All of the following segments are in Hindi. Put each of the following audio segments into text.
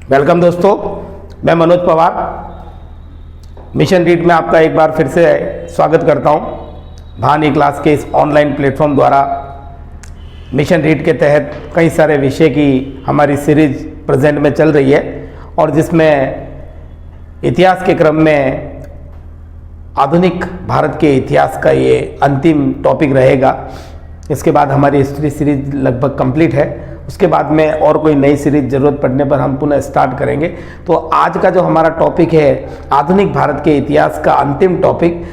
वेलकम दोस्तों, मैं मनोज पवार मिशन रीड में आपका एक बार फिर से स्वागत करता हूं। भान ई क्लास के इस ऑनलाइन प्लेटफॉर्म द्वारा मिशन रीड के तहत कई सारे विषय की हमारी सीरीज प्रेजेंट में चल रही है और जिसमें इतिहास के क्रम में आधुनिक भारत के इतिहास का ये अंतिम टॉपिक रहेगा। इसके बाद हमारी हिस्ट्री सीरीज लगभग कंप्लीट है। उसके बाद में और कोई नई सीरीज ज़रूरत पड़ने पर हम पुनः स्टार्ट करेंगे। तो आज का जो हमारा टॉपिक है आधुनिक भारत के इतिहास का अंतिम टॉपिक,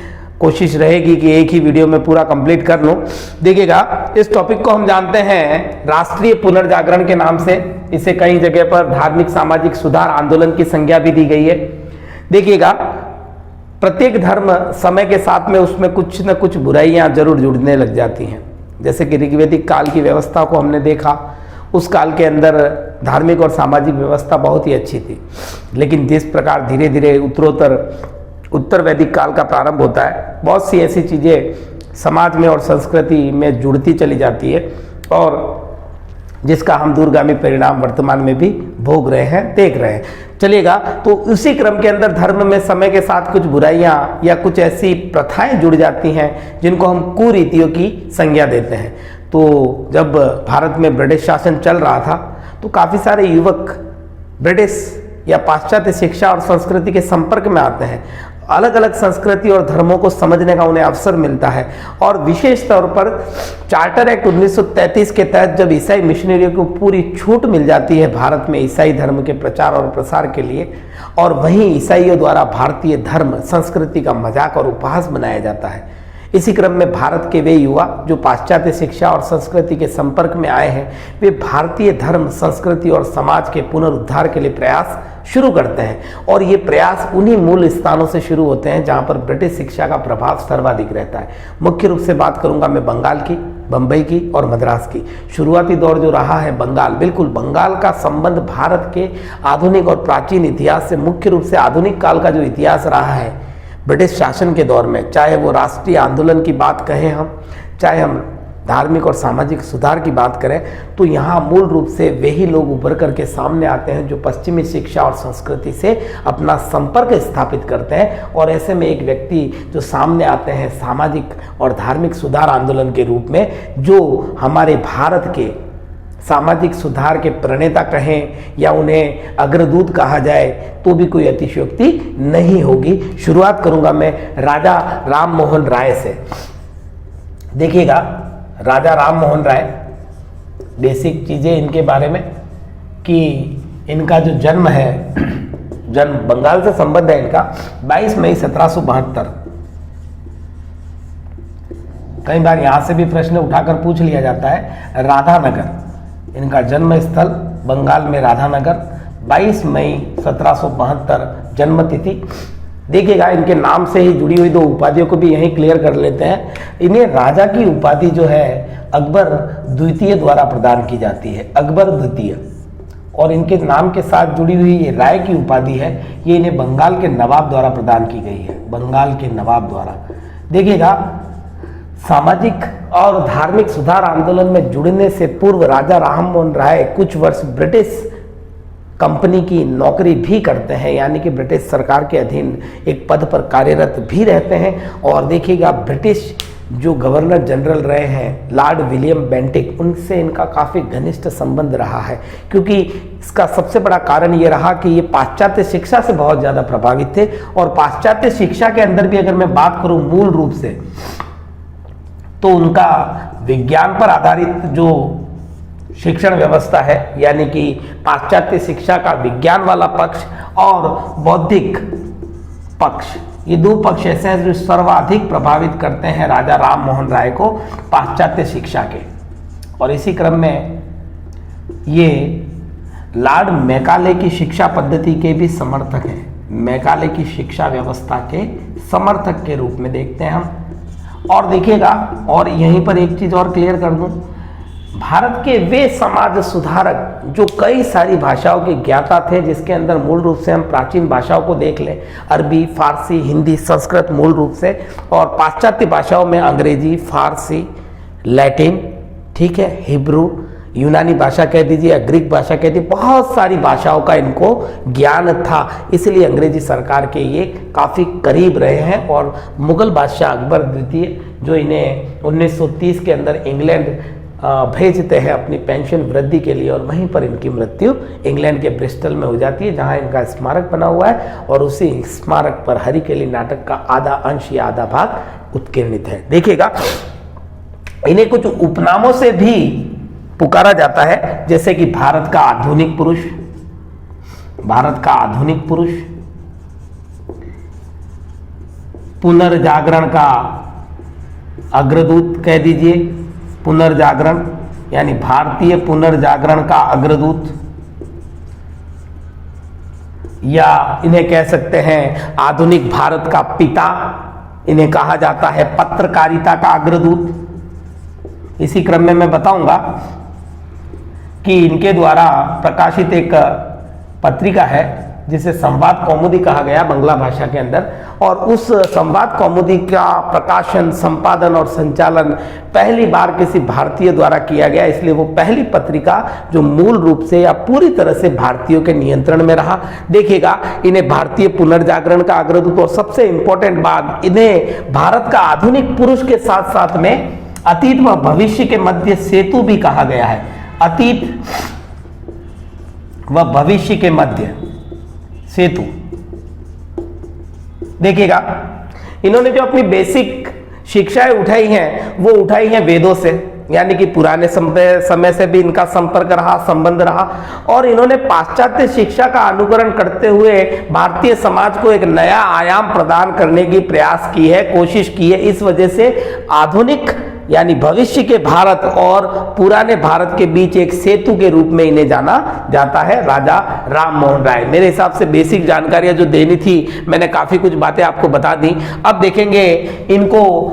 कोशिश रहेगी कि एक ही वीडियो में पूरा कंप्लीट कर लूँ। देखिएगा, इस टॉपिक को हम जानते हैं राष्ट्रीय पुनर्जागरण के नाम से। इसे कई जगह पर धार्मिक सामाजिक सुधार आंदोलन की संज्ञा भी दी गई है। देखिएगा, प्रत्येक धर्म समय के साथ में उसमें कुछ न कुछ बुराइयां जरूर जुड़ने लग जाती हैं। जैसे कि ऋग्वैदिक काल की व्यवस्था को हमने देखा, उस काल के अंदर धार्मिक और सामाजिक व्यवस्था बहुत ही अच्छी थी। लेकिन जिस प्रकार धीरे धीरे उत्तर वैदिक काल का प्रारंभ होता है, बहुत सी ऐसी चीज़ें समाज में और संस्कृति में जुड़ती चली जाती है और जिसका हम दूरगामी परिणाम वर्तमान में भी भोग रहे हैं, देख रहे हैं। चलिएगा, तो उसी क्रम के अंदर धर्म में समय के साथ कुछ बुराइयां या कुछ ऐसी प्रथाएं जुड़ जाती हैं जिनको हम कुरीतियों की संज्ञा देते हैं। तो जब भारत में ब्रिटिश शासन चल रहा था तो काफ़ी सारे युवक ब्रिटिश या पाश्चात्य शिक्षा और संस्कृति के संपर्क में आते हैं। अलग अलग संस्कृति और धर्मों को समझने का उन्हें अवसर मिलता है और विशेष तौर पर चार्टर एक्ट 1933 के तहत जब ईसाई मिशनरियों को पूरी छूट मिल जाती है भारत में ईसाई धर्म के प्रचार और प्रसार के लिए, और वहीं ईसाइयों द्वारा भारतीय धर्म संस्कृति का मजाक और उपहास बनाया जाता है। इसी क्रम में भारत के वे युवा जो पाश्चात्य शिक्षा और संस्कृति के संपर्क में आए हैं, वे भारतीय धर्म संस्कृति और समाज के पुनरुद्धार के लिए प्रयास शुरू करते हैं। और ये प्रयास उन्हीं मूल स्थानों से शुरू होते हैं जहां पर ब्रिटिश शिक्षा का प्रभाव सर्वाधिक रहता है। मुख्य रूप से बात करूंगा मैं बंगाल की, बम्बई की और मद्रास की। शुरुआती दौर जो रहा है बंगाल, बिल्कुल बंगाल का संबंध भारत के आधुनिक और प्राचीन इतिहास से, मुख्य रूप से आधुनिक काल का जो इतिहास रहा है ब्रिटिश शासन के दौर में, चाहे वो राष्ट्रीय आंदोलन की बात कहें हम, चाहे हम धार्मिक और सामाजिक सुधार की बात करें, तो यहाँ मूल रूप से वही लोग उभर करके सामने आते हैं जो पश्चिमी शिक्षा और संस्कृति से अपना संपर्क स्थापित करते हैं। और ऐसे में एक व्यक्ति जो सामने आते हैं सामाजिक और धार्मिक सुधार आंदोलन के रूप में, जो हमारे भारत के सामाजिक सुधार के प्रणेता कहें या उन्हें अग्रदूत कहा जाए तो भी कोई अतिशयोक्ति नहीं होगी। शुरुआत करूंगा मैं राजा राम मोहन राय से। देखिएगा, राजा राम मोहन राय, बेसिक चीज़ें इनके बारे में कि इनका जो जन्म है, जन्म बंगाल से संबंध है इनका, 22 मई 1772। कई बार यहां से भी प्रश्न उठाकर पूछ लिया जाता है। राधानगर इनका जन्म स्थल, बंगाल में राधानगर, 22 मई 1772 जन्म तिथि। देखिएगा, इनके नाम से ही जुड़ी हुई दो उपाधियों को भी यहीं क्लियर कर लेते हैं। इन्हें राजा की उपाधि जो है अकबर द्वितीय द्वारा प्रदान की जाती है, अकबर द्वितीय। और इनके नाम के साथ जुड़ी हुई ये राय की उपाधि है, ये इन्हें बंगाल के नवाब द्वारा प्रदान की गई है, बंगाल के नवाब द्वारा। देखिएगा, सामाजिक और धार्मिक सुधार आंदोलन में जुड़ने से पूर्व राजा राम मोहन राय कुछ वर्ष ब्रिटिश कंपनी की नौकरी भी करते हैं, यानी कि ब्रिटिश सरकार के अधीन एक पद पर कार्यरत भी रहते हैं। और देखिएगा, ब्रिटिश जो गवर्नर जनरल रहे हैं लॉर्ड विलियम बेंटिक, उनसे इनका काफ़ी घनिष्ठ संबंध रहा है, क्योंकि इसका सबसे बड़ा कारण ये रहा कि ये पाश्चात्य शिक्षा से बहुत ज़्यादा प्रभावित थे। और पाश्चात्य शिक्षा के अंदर भी अगर मैं बात करूँ मूल रूप से, तो उनका विज्ञान पर आधारित जो शिक्षण व्यवस्था है, यानी कि पाश्चात्य शिक्षा का विज्ञान वाला पक्ष और बौद्धिक पक्ष, ये दो पक्ष ऐसे हैं जो सर्वाधिक प्रभावित करते हैं राजा राम मोहन राय को पाश्चात्य शिक्षा के। और इसी क्रम में ये लॉर्ड मैकाले की शिक्षा पद्धति के भी समर्थक हैं। मैकाले की शिक्षा व्यवस्था के समर्थक के रूप में देखते हैं हम। और देखिएगा, और यहीं पर एक चीज़ और क्लियर कर दूं, भारत के वे समाज सुधारक जो कई सारी भाषाओं के ज्ञाता थे, जिसके अंदर मूल रूप से हम प्राचीन भाषाओं को देख लें, अरबी, फारसी, हिंदी, संस्कृत मूल रूप से, और पाश्चात्य भाषाओं में अंग्रेजी, फारसी, लैटिन, ठीक है, हिब्रू, यूनानी भाषा कह दीजिए या ग्रीक भाषा कह दीजिए, बहुत सारी भाषाओं का इनको ज्ञान था, इसलिए अंग्रेजी सरकार के ये काफ़ी करीब रहे हैं। और मुगल बादशाह अकबर द्वितीय जो इन्हें 1930 के अंदर इंग्लैंड भेजते हैं अपनी पेंशन वृद्धि के लिए, और वहीं पर इनकी मृत्यु इंग्लैंड के ब्रिस्टल में हो जाती है, जहां इनका स्मारक बना हुआ है, और उसी स्मारक पर हरी केली नाटक का आधा अंश या आधा भाग उत्कीर्णित है। देखिएगा, इन्हें कुछ उपनामों से भी पुकारा जाता है, जैसे कि भारत का आधुनिक पुरुष, भारत का आधुनिक पुरुष, पुनर्जागरण का अग्रदूत कह दीजिए, पुनर्जागरण यानी भारतीय पुनर्जागरण का अग्रदूत, या इन्हें कह सकते हैं आधुनिक भारत का पिता, इन्हें कहा जाता है पत्रकारिता का अग्रदूत। इसी क्रम में मैं बताऊंगा कि इनके द्वारा प्रकाशित एक पत्रिका है जिसे संवाद कौमुदी कहा गया बांग्ला भाषा के अंदर, और उस संवाद कौमुदी का प्रकाशन, संपादन और संचालन पहली बार किसी भारतीय द्वारा किया गया, इसलिए वो पहली पत्रिका जो मूल रूप से या पूरी तरह से भारतीयों के नियंत्रण में रहा। देखिएगा, इन्हें भारतीय पुनर्जागरण का अग्रदूत, और सबसे इंपॉर्टेंट बात, इन्हें भारत का आधुनिक पुरुष के साथ साथ में अतीत व भविष्य के मध्य सेतु भी कहा गया है। अतीत व भविष्य के मध्य सेतु। देखिएगा, इन्होंने जो अपनी बेसिक शिक्षाएं उठाई हैं वो उठाई हैं वेदों से, यानी कि पुराने समय से भी इनका संपर्क रहा, संबंध रहा, और इन्होंने पाश्चात्य शिक्षा का अनुकरण करते हुए भारतीय समाज को एक नया आयाम प्रदान करने की प्रयास की है, कोशिश की है। इस वजह से आधुनिक यानी भविष्य के भारत और पुराने भारत के बीच एक सेतु के रूप में इन्हें जाना जाता है, राजा राम मोहन राय। मेरे हिसाब से बेसिक जानकारियां जो देनी थी मैंने काफी कुछ बातें आपको बता दी। अब देखेंगे इनको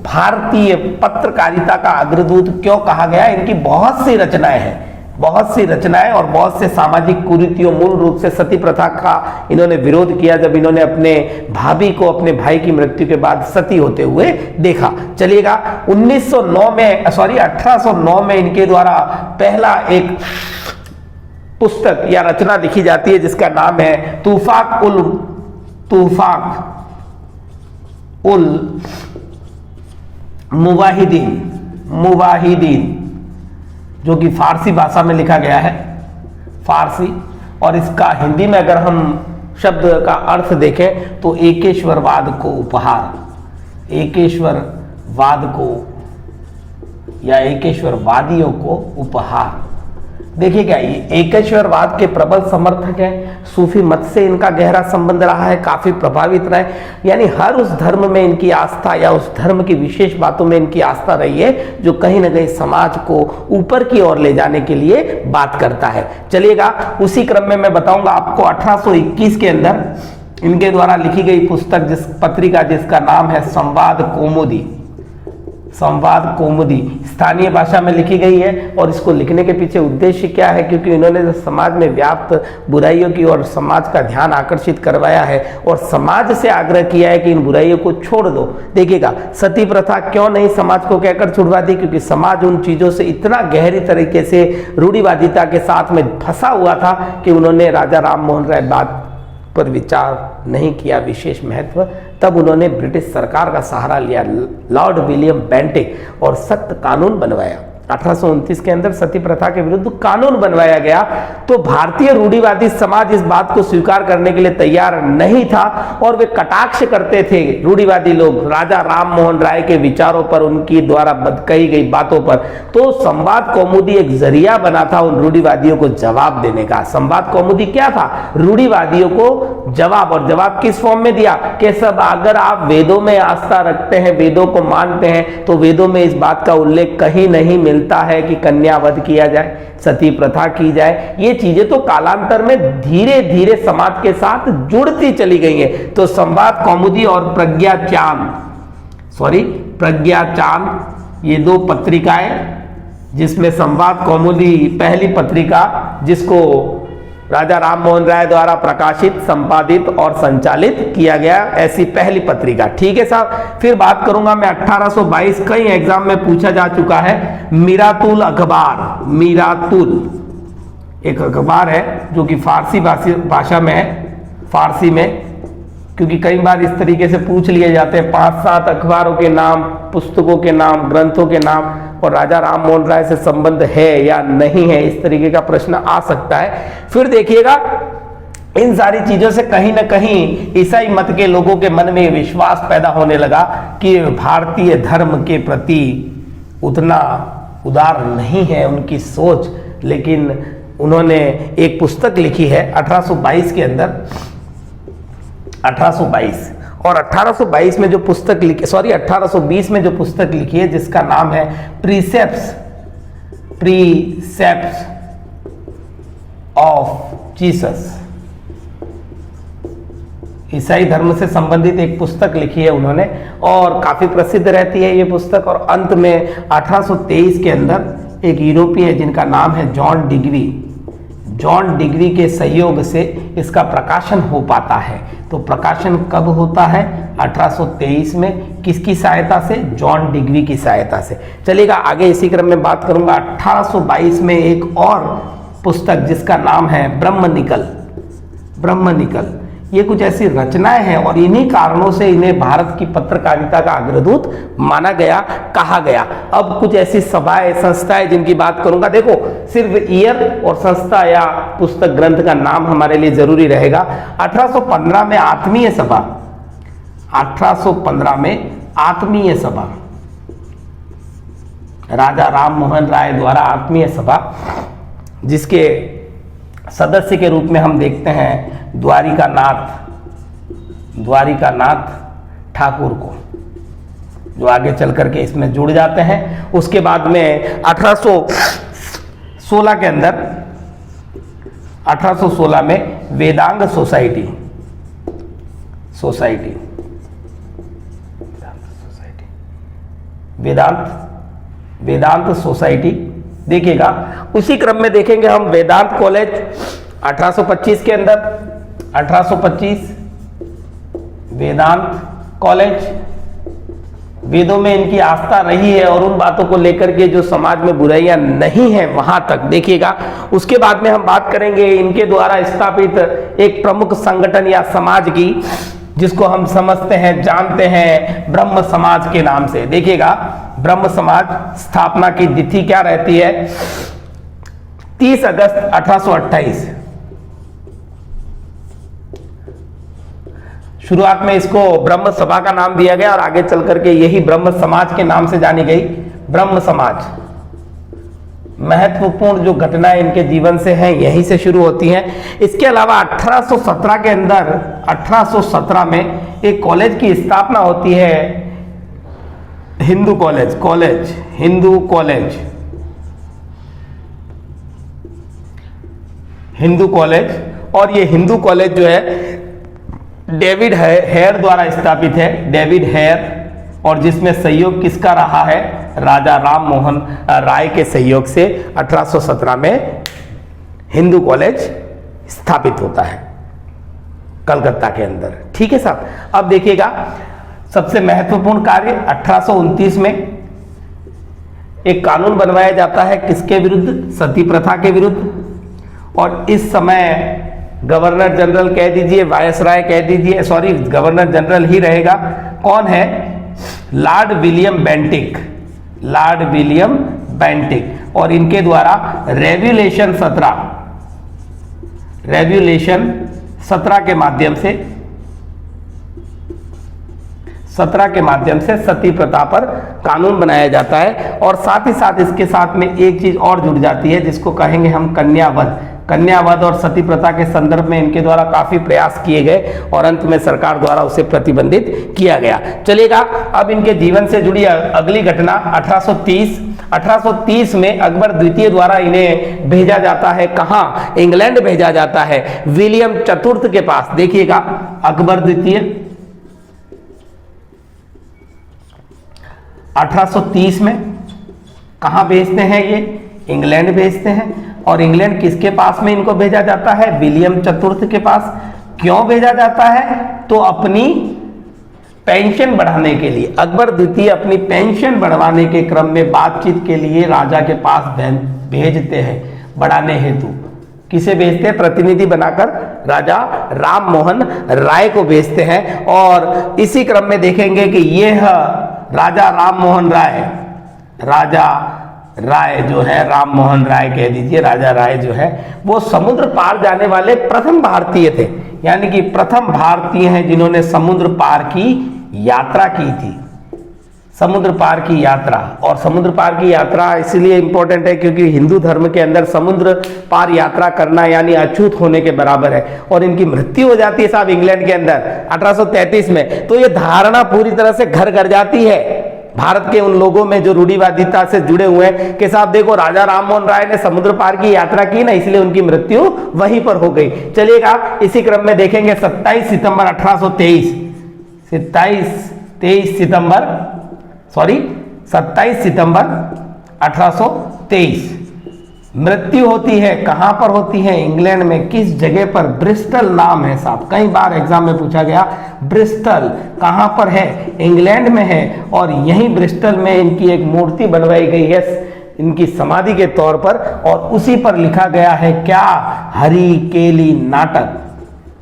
भारतीय पत्रकारिता का अग्रदूत क्यों कहा गया। इनकी बहुत सी रचनाएं हैं, बहुत सी रचनाएं और बहुत से सामाजिक कुरीतियों, मूल रूप से सती प्रथा का इन्होंने विरोध किया जब इन्होंने अपने भाभी को अपने भाई की मृत्यु के बाद सती होते हुए देखा। चलिएगा, 1809 में इनके द्वारा पहला एक पुस्तक या रचना लिखी जाती है जिसका नाम है तूफाक उल मुवाहिदीन, जो कि फारसी भाषा में लिखा गया है, फारसी, और इसका हिंदी में अगर हम शब्द का अर्थ देखें तो एकेश्वरवाद को उपहार, एकेश्वरवाद को या एकेश्वरवादियों को उपहार। देखिएगा, ये एकेश्वरवाद के प्रबल समर्थक हैं, सूफी मत से इनका गहरा संबंध रहा है, काफी प्रभावित रहे, यानी हर उस धर्म में इनकी आस्था या उस धर्म की विशेष बातों में इनकी आस्था रही है जो कहीं ना कहीं समाज को ऊपर की ओर ले जाने के लिए बात करता है। चलिएगा, उसी क्रम में मैं बताऊंगा आपको 1821 के अंदर इनके द्वारा लिखी गई पुस्तक, पत्रिका जिसका नाम है संवाद कौमुदी। संवाद कौमुदी स्थानीय भाषा में लिखी गई है, और इसको लिखने के पीछे उद्देश्य क्या है, क्योंकि इन्होंने समाज में व्याप्त बुराइयों की ओर समाज का ध्यान आकर्षित करवाया है और समाज से आग्रह किया है कि इन बुराइयों को छोड़ दो। देखिएगा, सती प्रथा क्यों नहीं समाज को कहकर छुड़वा दी, क्योंकि समाज उन चीजों से इतना गहरी तरीके से रूढ़िवादिता के साथ में फंसा हुआ था कि उन्होंने राजा राम मोहन राय बात पर विचार नहीं किया विशेष महत्व। तब उन्होंने ब्रिटिश सरकार का सहारा लिया, लॉर्ड विलियम बेंटिक, और सख्त कानून बनवाया। 1829 के अंदर सती प्रथा के विरुद्ध कानून बनवाया गया, तो भारतीय रूढ़िवादी समाज इस बात को स्वीकार करने के लिए तैयार नहीं था और वे कटाक्ष करते थे, रूढ़िवादी लोग, राजा राम मोहन राय के विचारों पर, उनकी द्वारा कही गई बातों पर। तो संवाद कौमुदी एक जरिया बना था उन रूढ़िवादियों को जवाब देने का। संवाद कौमुदी क्या था? रूढ़िवादियों को जवाब, और जवाब किस फॉर्म में दिया कि सब अगर आप वेदों में आस्था रखते हैं, वेदों को मानते हैं, तो वेदों में इस बात का उल्लेख कहीं नहीं मिलता है कि कन्यावध किया जाए, सती प्रथा की जाए। ये चीजें तो कालांतर में धीरे धीरे समाज के साथ जुड़ती चली गई हैं। तो संवाद कौमुदी और प्रज्ञा चांद, ये दो पत्रिकाएं, जिसमें संवाद कौमुदी पहली पत्रिका जिसको राजा राम मोहन राय द्वारा प्रकाशित, संपादित और संचालित किया गया ऐसी पहली पत्रिका। ठीक है साहब। फिर बात करूंगा मैं 1822, कई एग्जाम में पूछा जा चुका है, मीरातुल अखबार। मीरातुल एक अखबार है जो कि फारसी भाषा में है, फारसी में, क्योंकि कई बार इस तरीके से पूछ लिए जाते हैं 5-7 अखबारों के नाम, पुस्तकों के नाम, ग्रंथों के नाम, और राजा राम मोहन राय से संबंध है या नहीं है, इस तरीके का प्रश्न आ सकता है। फिर देखिएगा इन सारी चीजों से कहीं ना कहीं ईसाई मत के लोगों के मन में विश्वास पैदा होने लगा कि भारतीय धर्म के प्रति उतना उदार नहीं है उनकी सोच। लेकिन उन्होंने एक पुस्तक लिखी है 1822 के अंदर, 1822, और 1822 में जो पुस्तक लिखी, 1820 में जो पुस्तक लिखी है जिसका नाम है प्रीसेप्ट्स ऑफ जीसस। ईसाई धर्म से संबंधित एक पुस्तक लिखी है उन्होंने और काफी प्रसिद्ध रहती है ये पुस्तक। और अंत में 1823 के अंदर एक यूरोपीय जिनका नाम है जॉन डिग्री के सहयोग से इसका प्रकाशन हो पाता है। तो प्रकाशन कब होता है? 1823 में। किसकी सहायता से? जॉन डिग्री की सहायता से। चलिएगा आगे इसी क्रम में बात करूंगा। 1822 में एक और पुस्तक जिसका नाम है ब्रह्मनिकल। ये कुछ ऐसी रचनाएं हैं और इन्हीं कारणों से इन्हें भारत की पत्रकारिता का अग्रदूत माना गया, कहा गया। अब कुछ ऐसी सभाएं, संस्थाएं जिनकी बात करूंगा। देखो, सिर्फ ईयर और संस्था या पुस्तक ग्रंथ का नाम हमारे लिए जरूरी रहेगा। 1815 में आत्मीय सभा, 1815 में आत्मीय सभा, राजा राम मोहन राय द्वारा आत्मीय सभा, जिसके सदस्य के रूप में हम देखते हैं द्वारिकानाथ ठाकुर को, जो आगे चल करके इसमें जुड़ जाते हैं। उसके बाद में 1816 के अंदर, 1816 में वेदांग सोसाइटी, वेदांत सोसाइटी देखिएगा। उसी क्रम में देखेंगे हम वेदांत कॉलेज 1825 के अंदर, 1825 वेदांत कॉलेज। वेदों में इनकी आस्था रही है और उन बातों को लेकर के जो समाज में बुराइयां नहीं है वहां तक देखिएगा। उसके बाद में हम बात करेंगे इनके द्वारा स्थापित एक प्रमुख संगठन या समाज की, जिसको हम समझते हैं, जानते हैं ब्रह्म समाज के नाम से। देखिएगा, ब्रह्म समाज स्थापना की तिथि क्या रहती है? 30 अगस्त 1828। शुरुआत में इसको ब्रह्म सभा का नाम दिया गया और आगे चल करके यही ब्रह्म समाज के नाम से जानी गई। ब्रह्म समाज, महत्वपूर्ण जो घटनाएं इनके जीवन से हैं यहीं से शुरू होती हैं। इसके अलावा 1817 के अंदर, 1817 में एक कॉलेज की स्थापना होती है, हिंदू कॉलेज। और ये हिंदू कॉलेज जो है डेविड हेयर द्वारा स्थापित है, डेविड हेयर, और जिसमें सहयोग किसका रहा है? राजा राम मोहन राय के सहयोग से 1817 में हिंदू कॉलेज स्थापित होता है कलकत्ता के अंदर। ठीक है साहब। अब देखिएगा, सबसे महत्वपूर्ण कार्य 1829 में एक कानून बनवाया जाता है, किसके विरुद्ध? सती प्रथा के विरुद्ध। और इस समय गवर्नर जनरल कह दीजिए, वायसराय कह दीजिए, सॉरी गवर्नर जनरल ही रहेगा। कौन है? Lord William Bentinck. और इनके द्वारा रेवोल्यूशन 17 के माध्यम से सती प्रथा पर कानून बनाया जाता है। और साथ ही साथ इसके साथ में एक चीज और जुड़ जाती है जिसको कहेंगे हम कन्यावध और सती प्रथा के संदर्भ में इनके द्वारा काफी प्रयास किए गए और अंत में सरकार द्वारा उसे प्रतिबंधित किया गया। चलिएगा, अब इनके जीवन से जुड़ी अगली घटना 1830 में अकबर द्वितीय द्वारा इन्हें भेजा जाता है। कहाँ? इंग्लैंड भेजा जाता है, विलियम चतुर्थ के पास। देखिएगा, अकबर द्वितीय 1830 में कहाँ भेजते हैं? ये इंग्लैंड भेजते हैं। और इंग्लैंड किसके पास में इनको भेजा जाता है? विलियम चतुर्थ के पास। क्यों भेजा जाता है? तो अपनी पेंशन बढ़ाने के लिए। अकबर द्वितीय अपनी पेंशन बढ़वाने के क्रम में बातचीत के लिए राजा के पास भेजते हैं बढ़ाने हेतु। किसे भेजते हैं? प्रतिनिधि बनाकर राजा राम मोहन राय को भेजते हैं। और इसी क्रम में देखेंगे कि यह राजा राम मोहन राय, राजा राय जो है, राम मोहन राय कह दीजिए, राजा राय जो है वो समुद्र पार जाने वाले प्रथम भारतीय थे, यानी कि प्रथम भारतीय हैं जिन्होंने समुद्र पार की यात्रा की थी। समुद्र पार की यात्रा, और समुद्र पार की यात्रा इसलिए इंपॉर्टेंट है क्योंकि हिंदू धर्म के अंदर समुद्र पार यात्रा करना यानी अछूत होने के बराबर है। और इनकी मृत्यु हो जाती है साहब इंग्लैंड के अंदर 1833 में। तो ये धारणा पूरी तरह से घर कर जाती है भारत के उन लोगों में जो रूढ़िवादिता से जुड़े हुए हैं कि साहब देखो राजा राममोहन राय ने समुद्र पार की यात्रा की ना, इसलिए उनकी मृत्यु वहीं पर हो गई। चलिएगा इसी क्रम में देखेंगे 27 सितंबर 1823, 27 सितंबर 1823 मृत्यु होती है। कहां पर होती है? इंग्लैंड में। किस जगह पर? ब्रिस्टल नाम है साहब, कई बार एग्जाम में पूछा गया। ब्रिस्टल कहां पर है? इंग्लैंड में है। और यहीं ब्रिस्टल में इनकी एक मूर्ति बनवाई गई है इनकी समाधि के तौर पर, और उसी पर लिखा गया है क्या? हरि केली नाटक।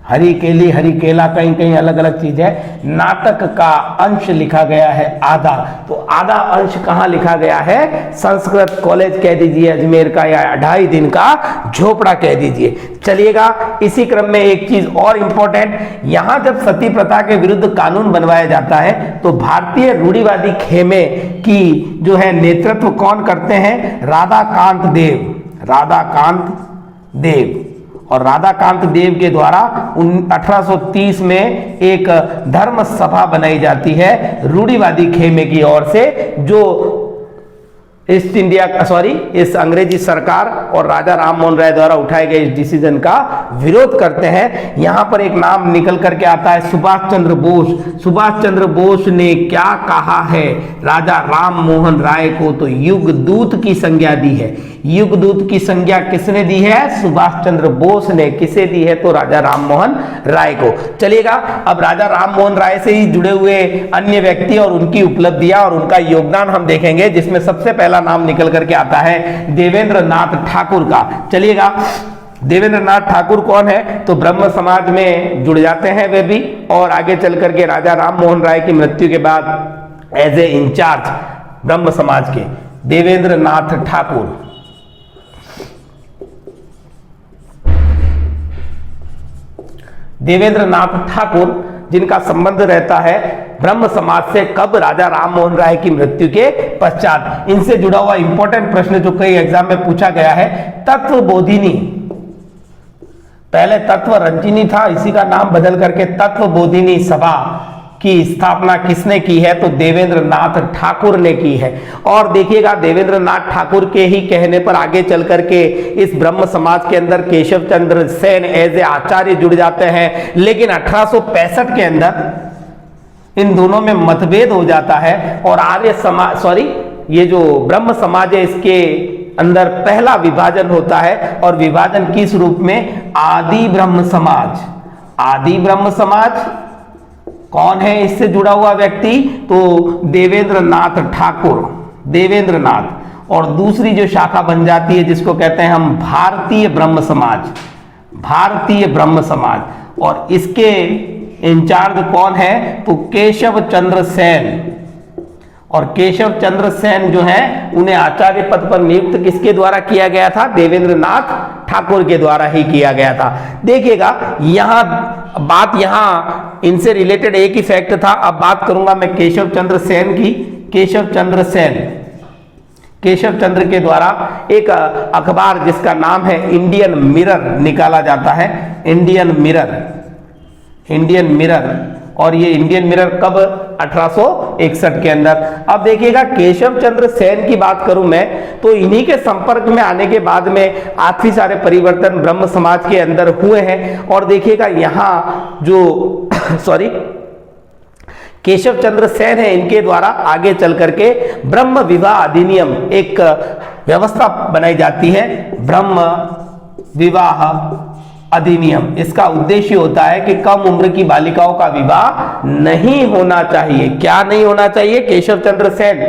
हरि केली, हरि केला कहीं कहीं अलग अलग चीज है। नाटक का अंश लिखा गया है आधा। तो आधा अंश कहाँ लिखा गया है? संस्कृत कॉलेज कह दीजिए अजमेर का, या 2.5 दिन का झोपड़ा कह दीजिए। चलिएगा इसी क्रम में एक चीज और इंपॉर्टेंट, यहां जब सती प्रथा के विरुद्ध कानून बनवाया जाता है तो भारतीय रूढ़िवादी खेमे की जो है नेतृत्व कौन करते हैं? राधाकांत देव। राधाकांत देव। और राधाकांत देव के द्वारा 1830 में एक धर्म सभा बनाई जाती है रूढ़िवादी खेमे की ओर से, जो इस अंग्रेजी सरकार और राजा राममोहन राय द्वारा उठाए गए इस डिसीजन का विरोध करते हैं। यहां पर एक नाम निकल करके आता है सुभाष चंद्र बोस। सुभाष चंद्र बोस ने क्या कहा है राजा राममोहन राय को? तो युगदूत की संज्ञा दी है। युगदूत की संज्ञा किसने दी है? सुभाष चंद्र बोस ने। किसे दी है? तो राजा राममोहन राय को। चलिएगा अब राजा राममोहन राय से ही जुड़े हुए अन्य व्यक्ति और उनकी उपलब्धियां और उनका योगदान हम देखेंगे, जिसमें सबसे पहला नाम निकल करके आता है देवेंद्र नाथ ठाकुर का। चलिएगा देवेंद्र नाथ ठाकुर कौन है? तो ब्रह्म समाज में जुड़ जाते हैं वे भी, और आगे चल करके राजा राममोहन राय की मृत्यु के बाद एज ए इंचार्ज ब्रह्म समाज के देवेंद्र नाथ ठाकुर। देवेंद्र नाथ ठाकुर जिनका संबंध रहता है ब्रह्म समाज से, कब? राजा राममोहन राय की मृत्यु के पश्चात। इनसे जुड़ा हुआ इंपॉर्टेंट प्रश्न जो कई एग्जाम में पूछा गया है, तत्वबोधिनी, पहले तत्व रंजिनी था, इसी का नाम बदल करके तत्वबोधिनी सभा की स्थापना किसने की है? तो देवेंद्र नाथ ठाकुर ने की है। और देखिएगा देवेंद्र नाथ ठाकुर के ही कहने पर आगे चल करके इस ब्रह्म समाज के अंदर केशव चंद्र सेन एज ए आचार्य जुड़ जाते हैं। लेकिन 1865 के अंदर इन दोनों में मतभेद हो जाता है और आर्य समाज ये जो ब्रह्म समाज है इसके अंदर पहला विभाजन होता है। और विभाजन किस रूप में? आदि ब्रह्म समाज। आदि ब्रह्म समाज कौन है इससे जुड़ा हुआ व्यक्ति? तो देवेंद्र नाथ ठाकुर, देवेंद्र नाथ। और दूसरी जो शाखा बन जाती है जिसको कहते हैं हम भारतीय ब्रह्म समाज, भारतीय ब्रह्म समाज। और इसके इंचार्ज कौन है? तो केशव चंद्र सेन। और केशव चंद्र सेन जो है उन्हें आचार्य पद पर नियुक्त किसके द्वारा किया गया था? देवेंद्र नाथ ठाकुर के द्वारा ही किया गया था। देखिएगा यहां इनसे रिलेटेड एक ही फैक्ट था। अब बात करूंगा मैं केशव चंद्र सेन की। केशव चंद्र सेन, केशव चंद्र के द्वारा एक अखबार जिसका नाम है इंडियन मिरर निकाला जाता है। Indian mirror, Indian mirror. और ये इंडियन मिरर कब? 1861 के अंदर। अब देखिएगा केशव चंद्र सेन की बात करूं मैं तो इन्हीं के संपर्क में आने के बाद में काफी सारे परिवर्तन ब्रह्म समाज के अंदर हुए हैं। और देखिएगा यहां जो केशव चंद्र सेन है, इनके द्वारा आगे चल करके ब्रह्म विवाह अधिनियम एक व्यवस्था बनाई जाती है, ब्रह्म विवाह अधिनियम। इसका उद्देश्य होता है कि कम उम्र की बालिकाओं का विवाह नहीं होना चाहिए। क्या नहीं होना चाहिए? केशव चंद्र सेन,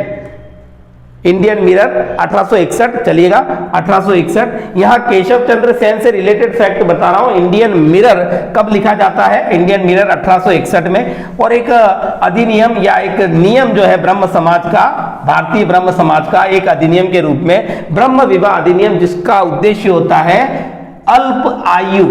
इंडियन मिरर 1861, चलिएगा 1861। यहां केशव चंद्र सेन से रिलेटेड फैक्ट बता रहा हूं। इंडियन मिरर कब लिखा जाता है? इंडियन मिरर 1861 में। और एक अधिनियम या एक नियम जो है ब्रह्म समाज का, भारतीय ब्रह्म समाज का एक अधिनियम के रूप में ब्रह्म विवाह अधिनियम, जिसका उद्देश्य होता है अल्प आयु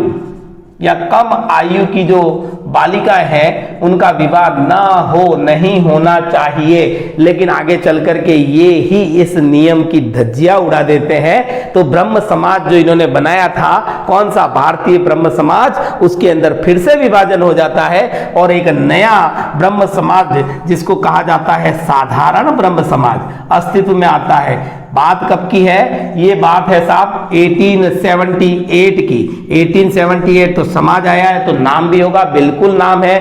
या कम आयु की जो बालिका है उनका विवाह ना हो, नहीं होना चाहिए। लेकिन आगे चल करके ये ही इस नियम की धज्जियां उड़ा देते हैं। तो ब्रह्म समाज जो इन्होंने बनाया था, कौन सा? भारतीय ब्रह्म समाज, उसके अंदर फिर से विभाजन हो जाता है और एक नया ब्रह्म समाज जिसको कहा जाता है साधारण ब्रह्म समाज अस्तित्व में आता है। बात कब की है? ये बात है साहब 1878 की। 1878 तो समाज आया है, तो नाम भी होगा, बिल्कुल नाम है।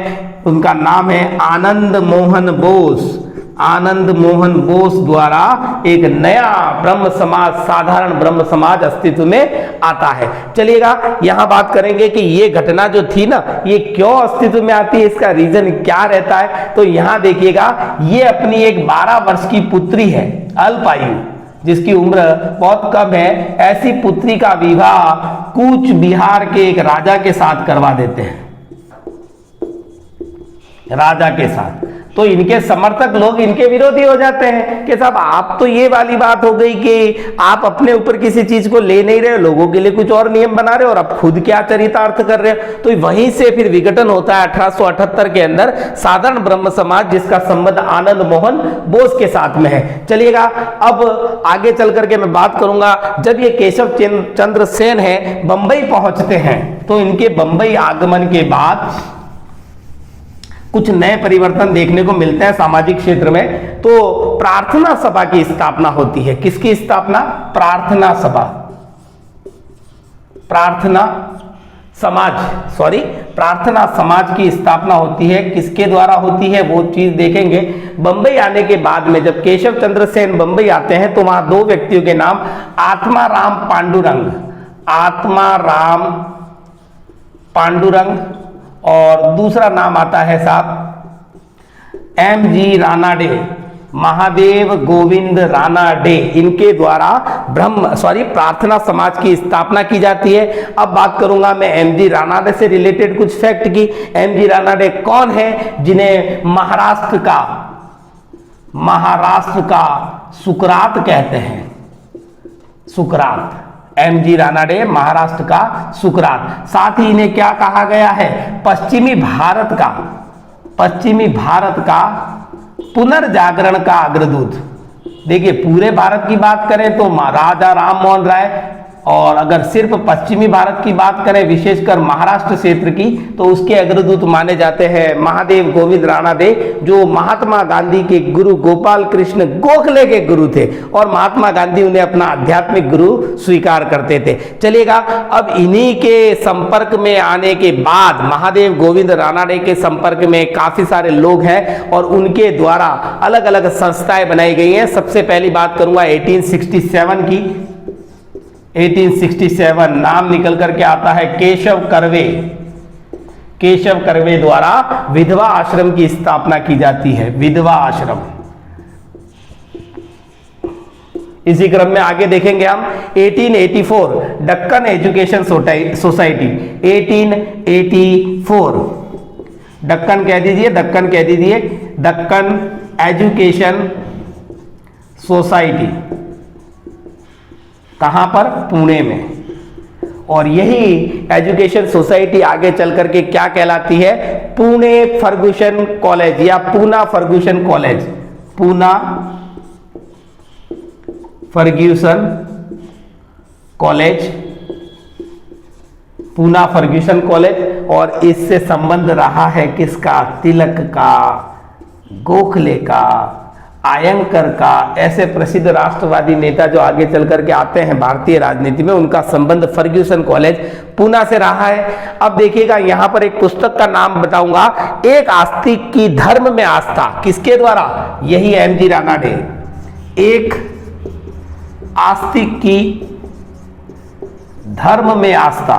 उनका नाम है आनंद मोहन बोस। आनंद मोहन बोस द्वारा एक नया ब्रह्म समाज, साधारण ब्रह्म समाज अस्तित्व में आता है। चलिएगा यहां बात करेंगे कि ये घटना जो थी ना, ये क्यों अस्तित्व में आती है, इसका रीजन क्या रहता है। तो यहां देखिएगा, ये अपनी एक 12 वर्ष की पुत्री है, अल्पायु, जिसकी उम्र बहुत कम है, ऐसी पुत्री का विवाह कूच बिहार के एक राजा के साथ करवा देते हैं, राजा के साथ। तो इनके समर्थक लोग इनके विरोधी हो जाते हैं कि साहब आप तो, ये वाली बात हो गई कि आप अपने ऊपर किसी चीज को ले नहीं रहे, लोगों के लिए कुछ और नियम बना रहे हो और आप खुद क्या चरितार्थ कर रहे हो। तो वहीं से फिर विघटन होता है 1878 के अंदर साधारण ब्रह्म समाज, जिसका संबंध आनंद मोहन बोस के साथ में है। चलिएगा अब आगे चल करके मैं बात करूंगा, जब ये केशव चंद्र सेन है बंबई पहुंचते हैं, तो इनके बंबई आगमन के बाद कुछ नए परिवर्तन देखने को मिलते हैं सामाजिक क्षेत्र में। तो प्रार्थना सभा की स्थापना होती है। किसकी स्थापना? प्रार्थना सभा, प्रार्थना समाज की स्थापना होती है। किसके द्वारा होती है वो चीज देखेंगे। बंबई आने के बाद में जब केशव चंद्र सेन बंबई आते हैं, तो वहां 2 व्यक्तियों के नाम आत्माराम पांडुरंग और दूसरा नाम आता है साहब MG रानाडे, महादेव गोविंद रानाडे। इनके द्वारा प्रार्थना समाज की स्थापना की जाती है। अब बात करूंगा मैं MG रानाडे से रिलेटेड कुछ फैक्ट की। MG रानाडे कौन है? जिन्हें महाराष्ट्र का सुकरात कहते हैं। सुकरात, MG रानाडे महाराष्ट्र का सुकरात। साथ ही इन्हें क्या कहा गया है? पश्चिमी भारत का पुनर्जागरण का अग्रदूत। देखिए पूरे भारत की बात करें तो राजा राम मोहन राय, और अगर सिर्फ पश्चिमी भारत की बात करें विशेषकर महाराष्ट्र क्षेत्र की, तो उसके अग्रदूत माने जाते हैं महादेव गोविंद रानाडे, जो महात्मा गांधी के गुरु गोपाल कृष्ण गोखले के गुरु थे और महात्मा गांधी उन्हें अपना आध्यात्मिक गुरु स्वीकार करते थे। चलिएगा अब इन्हीं के संपर्क में आने के बाद, महादेव गोविंद रानाडे के संपर्क में काफी सारे लोग हैं और उनके द्वारा अलग अलग संस्थाएं बनाई गई हैं। सबसे पहली बात करूंगा 1867 की। 1867 नाम निकल करके आता है केशव कर्वे द्वारा विधवा आश्रम की स्थापना की जाती है। विधवा आश्रम, इसी क्रम में आगे देखेंगे हम 1884 दक्कन एजुकेशन सोसाइटी। 1884 दक्कन कह दीजिए, दक्कन एजुकेशन सोसाइटी। कहां पर? पुणे में। और यही एजुकेशन सोसाइटी आगे चल करके क्या कहलाती है? पुणे फर्गुसन कॉलेज या Poona Fergusson college. Poona Fergusson college. और इससे संबंध रहा है किसका? तिलक का, गोखले का, आयंकर का, ऐसे प्रसिद्ध राष्ट्रवादी नेता जो आगे चल करके आते हैं भारतीय राजनीति में, उनका संबंध फर्ग्यूसन कॉलेज पूना से रहा है। अब देखिएगा यहां पर एक पुस्तक का नाम बताऊंगा, एक आस्तिक की धर्म में आस्था, किसके द्वारा? यही एमजी रानाडे। एक आस्तिक की धर्म में आस्था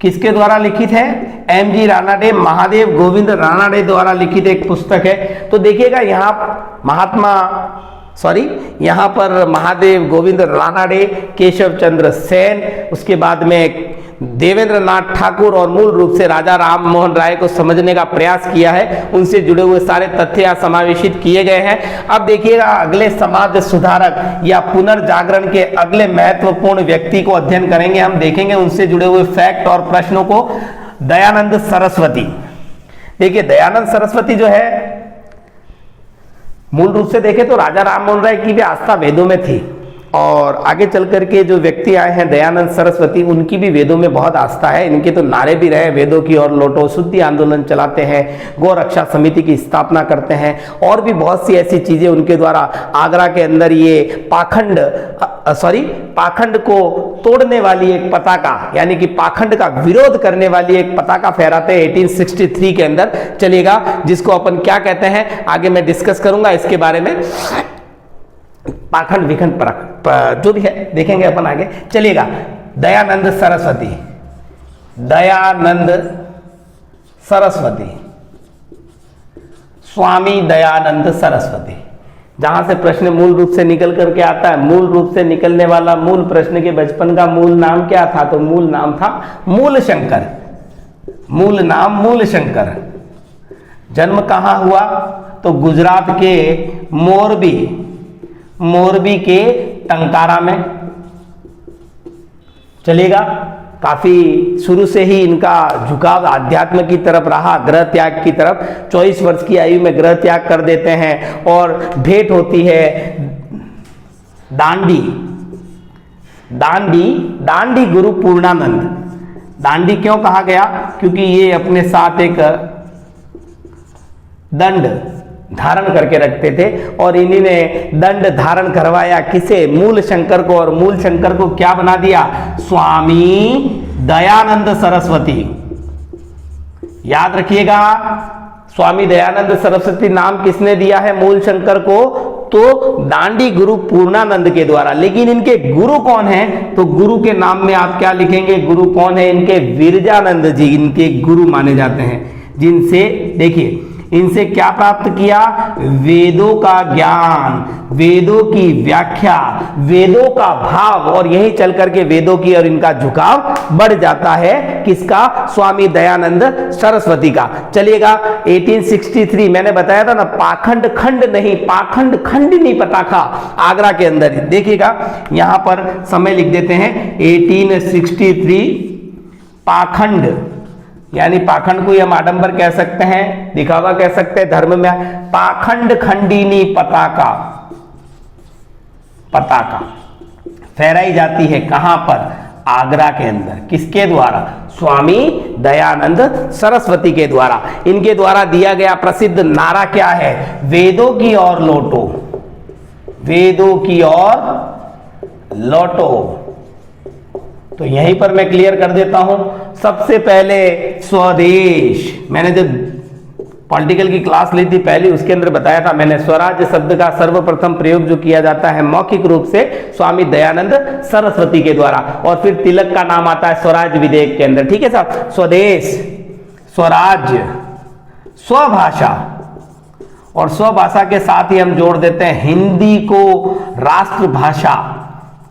किसके द्वारा लिखित है? एमजी रानाडे, महादेव गोविंद रानाडे द्वारा लिखित एक पुस्तक है। तो देखिएगा यहां पर महादेव गोविंद रानाडे, केशव चंद्र सेन, उसके बाद में देवेंद्र नाथ ठाकुर, और मूल रूप से राजा राम मोहन राय को समझने का प्रयास किया है। उनसे जुड़े हुए सारे तथ्य यहाँ समावेशित किए गए हैं। अब देखिएगा अगले समाज सुधारक या पुनर्जागरण के अगले महत्वपूर्ण व्यक्ति को अध्ययन करेंगे, हम देखेंगे उनसे जुड़े हुए फैक्ट और प्रश्नों को। दयानंद सरस्वती। देखिए दयानंद सरस्वती जो है, मूल रूप से देखें तो राजा राम मोहन राय की भी आस्था वेदों में थी, और आगे चल करके जो व्यक्ति आए हैं दयानंद सरस्वती, उनकी भी वेदों में बहुत आस्था है। इनके तो नारे भी रहे, वेदों की ओर लौटो, शुद्धि आंदोलन चलाते हैं, गौ रक्षा समिति की स्थापना करते हैं, और भी बहुत सी ऐसी चीजें उनके द्वारा। आगरा के अंदर ये पाखंड को तोड़ने वाली एक पताका, यानी कि पाखंड का विरोध करने वाली एक पताका फहराते हैं 1863 के अंदर, चलेगा, जिसको अपन क्या कहते हैं आगे मैं डिस्कस करूंगा इसके बारे में। पाखंड विखंड परख जो भी है देखेंगे अपन आगे, चलिएगा। दयानंद सरस्वती, दयानंद सरस्वती, स्वामी दयानंद सरस्वती, जहां से प्रश्न मूल रूप से निकल करके आता है, मूल रूप से निकलने वाला मूल प्रश्न के बचपन का मूल नाम क्या था? तो मूल नाम था मूल शंकर, मूल नाम मूल शंकर। जन्म कहां हुआ? तो गुजरात के मोरबी के टंकारा में, चलेगा। काफी शुरू से ही इनका झुकाव आध्यात्म की तरफ रहा, ग्रह त्याग की तरफ। 24 वर्ष की आयु में ग्रह त्याग कर देते हैं, और भेंट होती है दांडी गुरु पूर्णानंद। दांडी क्यों कहा गया? क्योंकि ये अपने साथ एक दंड धारण करके रखते थे, और इन्हीं ने दंड धारण करवाया किसे? मूल शंकर को, और मूल शंकर को क्या बना दिया? स्वामी दयानंद सरस्वती। याद रखिएगा, स्वामी दयानंद सरस्वती नाम किसने दिया है मूल शंकर को? तो दांडी गुरु पूर्णानंद के द्वारा। लेकिन इनके गुरु कौन हैं? तो गुरु के नाम में आप क्या लिखेंगे? गुरु कौन है इनके? विरजानंद जी इनके गुरु माने जाते हैं, जिनसे देखिए इनसे क्या प्राप्त किया? वेदों का ज्ञान, वेदों की व्याख्या, वेदों का भाव, और यही चल करके वेदों की और इनका झुकाव बढ़ जाता है। किसका? स्वामी दयानंद सरस्वती का। चलिएगा 1863 मैंने बताया था ना, पाखंड खंड नहीं, पाखंड खंडिनी पताका आगरा के अंदर। देखिएगा यहां पर समय लिख देते हैं 1863 पाखंड, यानी पाखंड को हम आडंबर कह सकते हैं, दिखावा कह सकते हैं धर्म में। पाखंड खंडिनी पताका फहराई जाती है कहां पर? आगरा के अंदर। किसके द्वारा? स्वामी दयानंद सरस्वती के द्वारा। इनके द्वारा दिया गया प्रसिद्ध नारा क्या है? वेदों की ओर लौटो, वेदों की ओर लौटो। तो यहीं पर मैं क्लियर कर देता हूं। सबसे पहले स्वदेश, मैंने जब पॉलिटिकल की क्लास ली थी पहली, उसके अंदर बताया था मैंने, स्वराज शब्द का सर्वप्रथम प्रयोग जो किया जाता है मौखिक रूप से स्वामी दयानंद सरस्वती के द्वारा, और फिर तिलक का नाम आता है स्वराज विधेयक के अंदर। ठीक है साहब, स्वदेश, स्वराज्य, स्वभाषा, और स्वभाषा के साथ ही हम जोड़ देते हैं हिंदी को राष्ट्रभाषा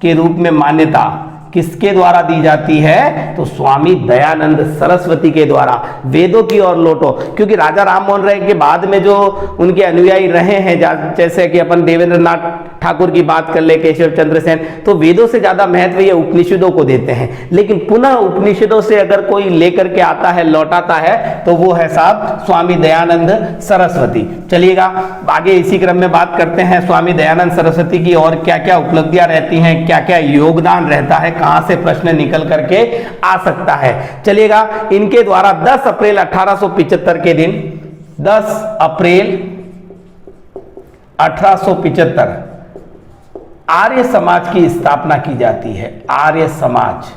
के रूप में मान्यता किसके द्वारा दी जाती है? तो स्वामी दयानंद सरस्वती के द्वारा। वेदों की ओर लौटो, क्योंकि राजा राम मोहन राय के बाद में जो उनके अनुयायी रहे हैं, जैसे कि अपन देवेंद्र नाथ ठाकुर की बात कर ले, केशव चंद्र सेन, तो वेदों से ज्यादा महत्व ये उपनिषदों को देते हैं। लेकिन पुनः उपनिषदों से अगर कोई लेकर के आता है, लौटाता है, तो वो है साहब स्वामी दयानंद सरस्वती। चलिएगा आगे इसी क्रम में बात करते हैं स्वामी दयानंद सरस्वती की, और क्या क्या उपलब्धियां रहती हैं, क्या क्या योगदान रहता है, कहां से प्रश्न निकल करके आ सकता है। चलिएगा इनके द्वारा 10 अप्रैल 1875 के दिन 10 अप्रैल 1875 आर्य समाज की स्थापना की जाती है। आर्य समाज,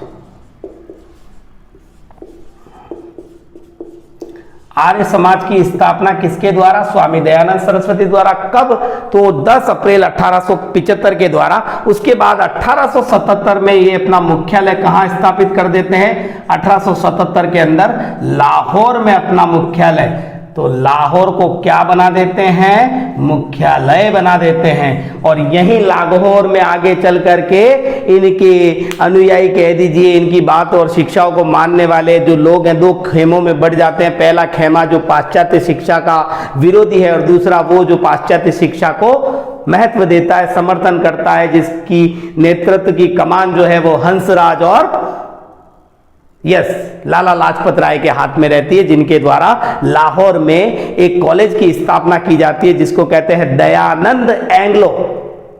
आर्य समाज की स्थापना किसके द्वारा? स्वामी दयानंद सरस्वती द्वारा। कब? तो 10 अप्रैल 1875 के द्वारा। उसके बाद 1877 में ये अपना मुख्यालय कहां स्थापित कर देते हैं? 1877 के अंदर लाहौर में अपना मुख्यालय। तो लाहौर को क्या बना देते हैं? मुख्यालय बना देते हैं। और यही लाहौर में आगे चल करके इनके अनुयायी कह दीजिए, इनकी बात और शिक्षाओं को मानने वाले जो लोग हैं, दो खेमों में बढ़ जाते हैं। पहला खेमा जो पाश्चात्य शिक्षा का विरोधी है और दूसरा वो जो पाश्चात्य शिक्षा को महत्व देता है, समर्थन करता है, जिसकी नेतृत्व की कमान जो है वो हंसराज और लाला लाजपत राय के हाथ में रहती है, जिनके द्वारा लाहौर में एक कॉलेज की स्थापना की जाती है जिसको कहते हैं दयानंद एंग्लो।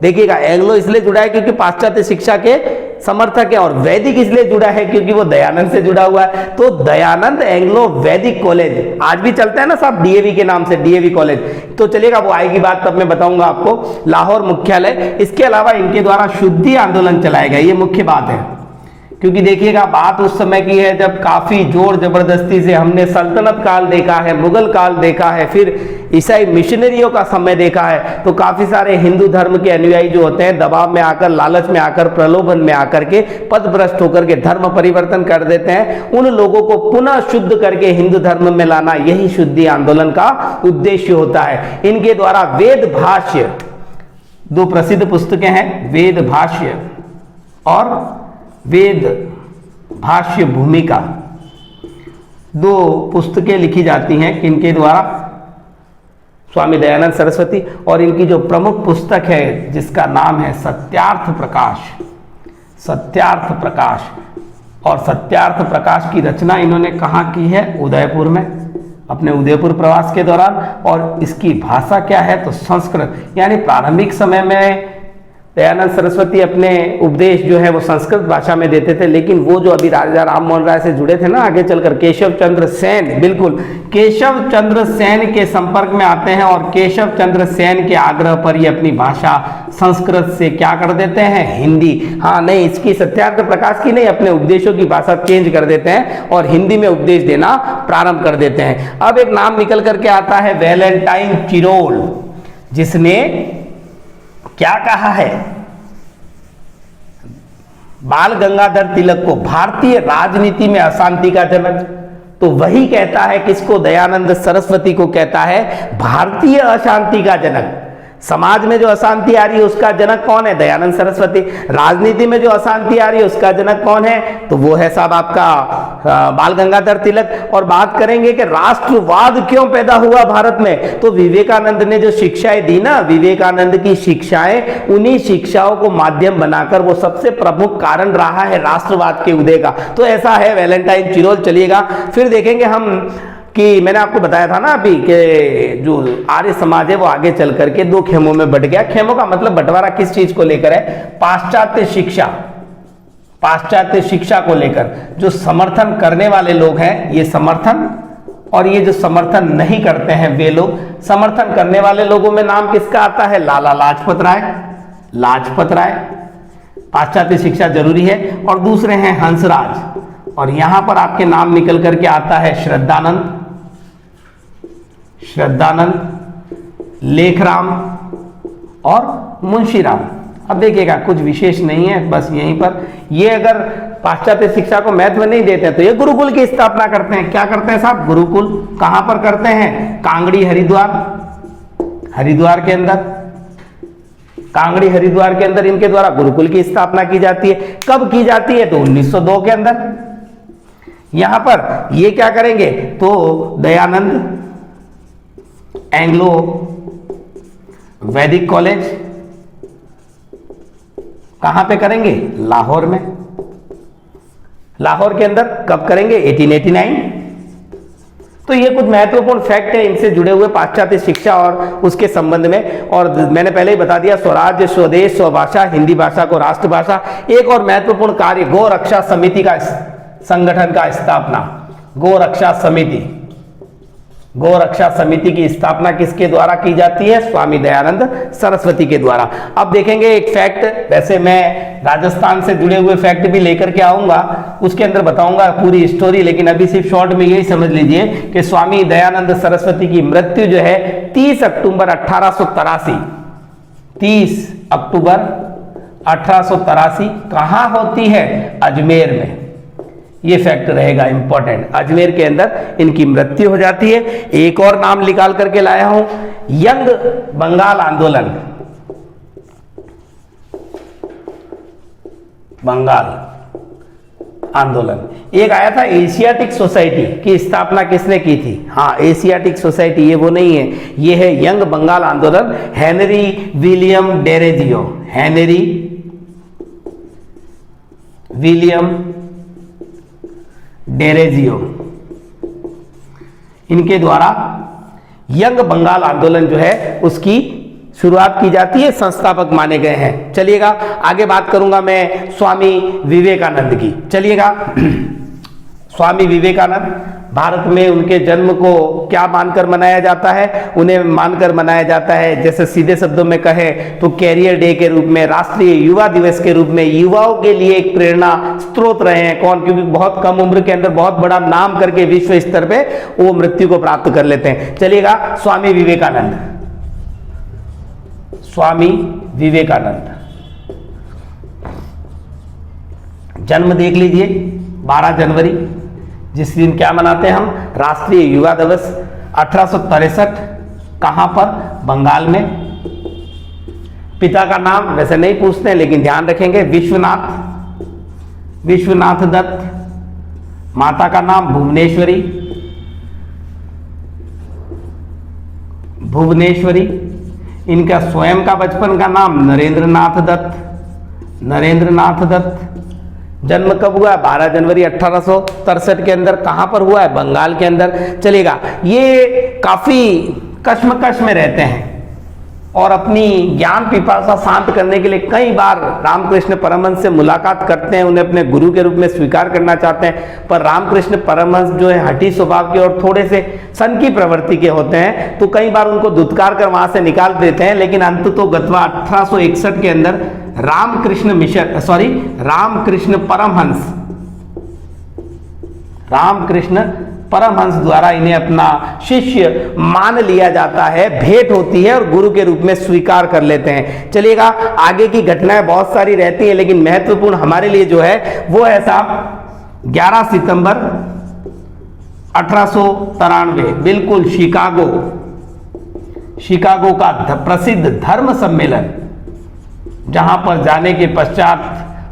देखिएगा, एंग्लो इसलिए जुड़ा है क्योंकि पाश्चात्य शिक्षा के समर्थक है, और वैदिक इसलिए जुड़ा है क्योंकि वो दयानंद से जुड़ा हुआ है। तो दयानंद एंग्लो वैदिक कॉलेज आज भी चलता है ना साहब, डीएवी के नाम से, डीएवी कॉलेज। तो चलिएगा, वो आएगी बात तब मैं बताऊंगा आपको। लाहौर मुख्यालय, इसके अलावा इनके द्वारा शुद्धि आंदोलन चलाया गया, ये मुख्य बात है। क्योंकि देखिएगा, बात उस समय की है जब काफी जोर जबरदस्ती से हमने सल्तनत काल देखा है, मुगल काल देखा है, फिर ईसाई मिशनरियों का समय देखा है। तो काफी सारे हिंदू धर्म के अनुयायी जो होते हैं दबाव में आकर, लालच में आकर, प्रलोभन में आकर के पथभ्रष्ट होकर के धर्म परिवर्तन कर देते हैं। उन लोगों को पुनः शुद्ध करके हिंदू धर्म में लाना, यही शुद्धि आंदोलन का उद्देश्य होता है। इनके द्वारा वेद भाष्य, दो प्रसिद्ध पुस्तकें हैं, वेद भाष्य और वेद भाष्य भूमिका, दो पुस्तकें लिखी जाती हैं इनके द्वारा, स्वामी दयानंद सरस्वती। और इनकी जो प्रमुख पुस्तक है जिसका नाम है सत्यार्थ प्रकाश, सत्यार्थ प्रकाश। और सत्यार्थ प्रकाश की रचना इन्होंने कहाँ की है? उदयपुर में, अपने उदयपुर प्रवास के दौरान। और इसकी भाषा क्या है? तो संस्कृत। यानी प्रारंभिक समय में दयानंद सरस्वती अपने उपदेश जो है वो संस्कृत भाषा में देते थे, लेकिन वो जो अभी राजा राम मोहन राय से जुड़े थे ना आगे चलकर, केशव चंद्र सेन, बिल्कुल केशव चंद्र सेन के संपर्क में आते हैं और केशव चंद्र सेन के आग्रह पर ये अपनी भाषा संस्कृत से क्या कर देते हैं? हिंदी। हाँ नहीं, इसकी सत्यार्थ प्रकाश की नहीं, अपने उपदेशों की भाषा चेंज कर देते हैं और हिंदी में उपदेश देना प्रारंभ कर देते हैं। अब एक नाम निकल करके आता है वैलेंटाइन चिरोल, जिसने क्या कहा है? बाल गंगाधर तिलक को भारतीय राजनीति में अशांति का जनक, तो वही कहता है किसको? दयानंद सरस्वती को कहता है भारतीय अशांति का जनक। समाज में जो अशांति आ रही है उसका जनक कौन है? दयानंद सरस्वती। राजनीति में जो अशांति आ रही है उसका जनक कौन है? तो वो है साहब आपका बाल गंगाधर तिलक। और बात करेंगे कि राष्ट्रवाद क्यों पैदा हुआ भारत में, तो विवेकानंद ने जो शिक्षाएं दी ना, विवेकानंद की शिक्षाएं, उन्हीं शिक्षाओं को माध्यम बनाकर वो सबसे प्रमुख कारण रहा है राष्ट्रवाद के उदय का। तो ऐसा है वैलेंटाइन चिरोल। चलिएगा, फिर देखेंगे हम कि मैंने आपको बताया था ना अभी कि जो आर्य समाज है वो आगे चल करके दो खेमों में बट गया। खेमों का मतलब बंटवारा किस चीज को लेकर है? पाश्चात्य शिक्षा, पाश्चात्य शिक्षा को लेकर। जो समर्थन करने वाले लोग हैं ये समर्थन, और ये जो समर्थन नहीं करते हैं वे लोग। समर्थन करने वाले लोगों में नाम किसका आता है? लाला लाजपत राय, लाजपत राय। पाश्चात्य शिक्षा जरूरी है। और दूसरे हैं हंसराज। और यहां पर आपके नाम निकल करके आता है श्रद्धानंद, श्रद्धानंद, लेखराम और मुंशीराम। अब देखिएगा कुछ विशेष नहीं है, बस यहीं पर ये अगर पाश्चात्य शिक्षा को महत्व नहीं देते हैं तो ये गुरुकुल की स्थापना करते हैं। क्या करते हैं साहब? गुरुकुल। कहां पर करते हैं? कांगड़ी हरिद्वार, हरिद्वार के अंदर, कांगड़ी हरिद्वार के अंदर इनके द्वारा गुरुकुल की स्थापना की जाती है। कब की जाती है? तो 1902 के अंदर। यहां पर ये क्या करेंगे? तो दयानंद एंग्लो वैदिक कॉलेज कहां पे करेंगे? लाहौर में। लाहौर के अंदर कब करेंगे? 1889। तो ये कुछ महत्वपूर्ण फैक्ट है इनसे जुड़े हुए पाश्चात्य शिक्षा और उसके संबंध में। और मैंने पहले ही बता दिया, स्वराज्य, स्वदेश, स्वभाषा, हिंदी भाषा को राष्ट्रभाषा। एक और महत्वपूर्ण कार्य, गौ रक्षा समिति का संगठन का स्थापना, गौ रक्षा समिति। गौ रक्षा समिति की स्थापना किसके द्वारा की जाती है? स्वामी दयानंद सरस्वती के द्वारा। अब देखेंगे एक फैक्ट, वैसे मैं राजस्थान से जुड़े हुए फैक्ट भी लेकर के आऊंगा, उसके अंदर बताऊंगा पूरी स्टोरी, लेकिन अभी सिर्फ शॉर्ट में यही समझ लीजिए कि स्वामी दयानंद सरस्वती की मृत्यु जो है 30 अक्टूबर 1883, 30 अक्टूबर 1883 कहां होती है? अजमेर में। ये फैक्ट रहेगा इंपॉर्टेंट, अजमेर के अंदर इनकी मृत्यु हो जाती है। एक और नाम निकाल करके लाया हूं, यंग बंगाल आंदोलन, बंगाल आंदोलन। एक आया था एशियाटिक सोसाइटी की स्थापना किसने की थी? हाँ, एशियाटिक सोसाइटी, ये वो नहीं है, ये है यंग बंगाल आंदोलन, Henry William Derozio, Henry William Derozio, इनके द्वारा यंग बंगाल आंदोलन जो है उसकी शुरुआत की जाती है, संस्थापक माने गए हैं। चलिएगा आगे बात करूंगा मैं स्वामी विवेकानंद की। चलिएगा स्वामी विवेकानंद, भारत में उनके जन्म को क्या मानकर मनाया जाता है? उन्हें मानकर मनाया जाता है, जैसे सीधे शब्दों में कहे तो कैरियर डे के रूप में, राष्ट्रीय युवा दिवस के रूप में, युवाओं के लिए एक प्रेरणा स्रोत रहे हैं। कौन? क्योंकि बहुत कम उम्र के अंदर बहुत बड़ा नाम करके विश्व स्तर पे वो मृत्यु को प्राप्त कर लेते हैं। चलिएगा स्वामी विवेकानंद, स्वामी विवेकानंद जन्म देख लीजिए 12 जनवरी, जिस दिन क्या मनाते हैं हम? राष्ट्रीय युवा दिवस। 1863, कहां पर? बंगाल में। पिता का नाम वैसे नहीं पूछते हैं लेकिन ध्यान रखेंगे, विश्वनाथ, विश्वनाथ दत्त। माता का नाम भुवनेश्वरी, भुवनेश्वरी। इनका स्वयं का बचपन का नाम नरेंद्रनाथ दत्त, नरेंद्रनाथ दत्त। जन्म कब हुआ? 12 जनवरी 1863 के अंदर। कहां पर हुआ है? बंगाल के अंदर। चलेगा, ये काफी कश्मकश में रहते हैं और अपनी ज्ञान पिपासा शांत करने के लिए कई बार रामकृष्ण परमहंस से मुलाकात करते हैं, उन्हें अपने गुरु के रूप में स्वीकार करना चाहते हैं, पर रामकृष्ण परमहंस जो है हठी स्वभाव के और थोड़े से सन की प्रवृत्ति के होते हैं, तो कई बार उनको धुतकार कर वहां से निकाल देते हैं। लेकिन अंत तो गतवा 1861 के अंदर रामकृष्ण मिशन, सॉरी रामकृष्ण परमहंस, रामकृष्ण परमहंस द्वारा इन्हें अपना शिष्य मान लिया जाता है, भेंट होती है और गुरु के रूप में स्वीकार कर लेते हैं। चलिएगा, आगे की घटनाएं बहुत सारी रहती हैं लेकिन महत्वपूर्ण हमारे लिए जो है वो है साहब 11 सितंबर 1893, बिल्कुल शिकागो, शिकागो का प्रसिद्ध धर्म सम्मेलन, जहां पर जाने के पश्चात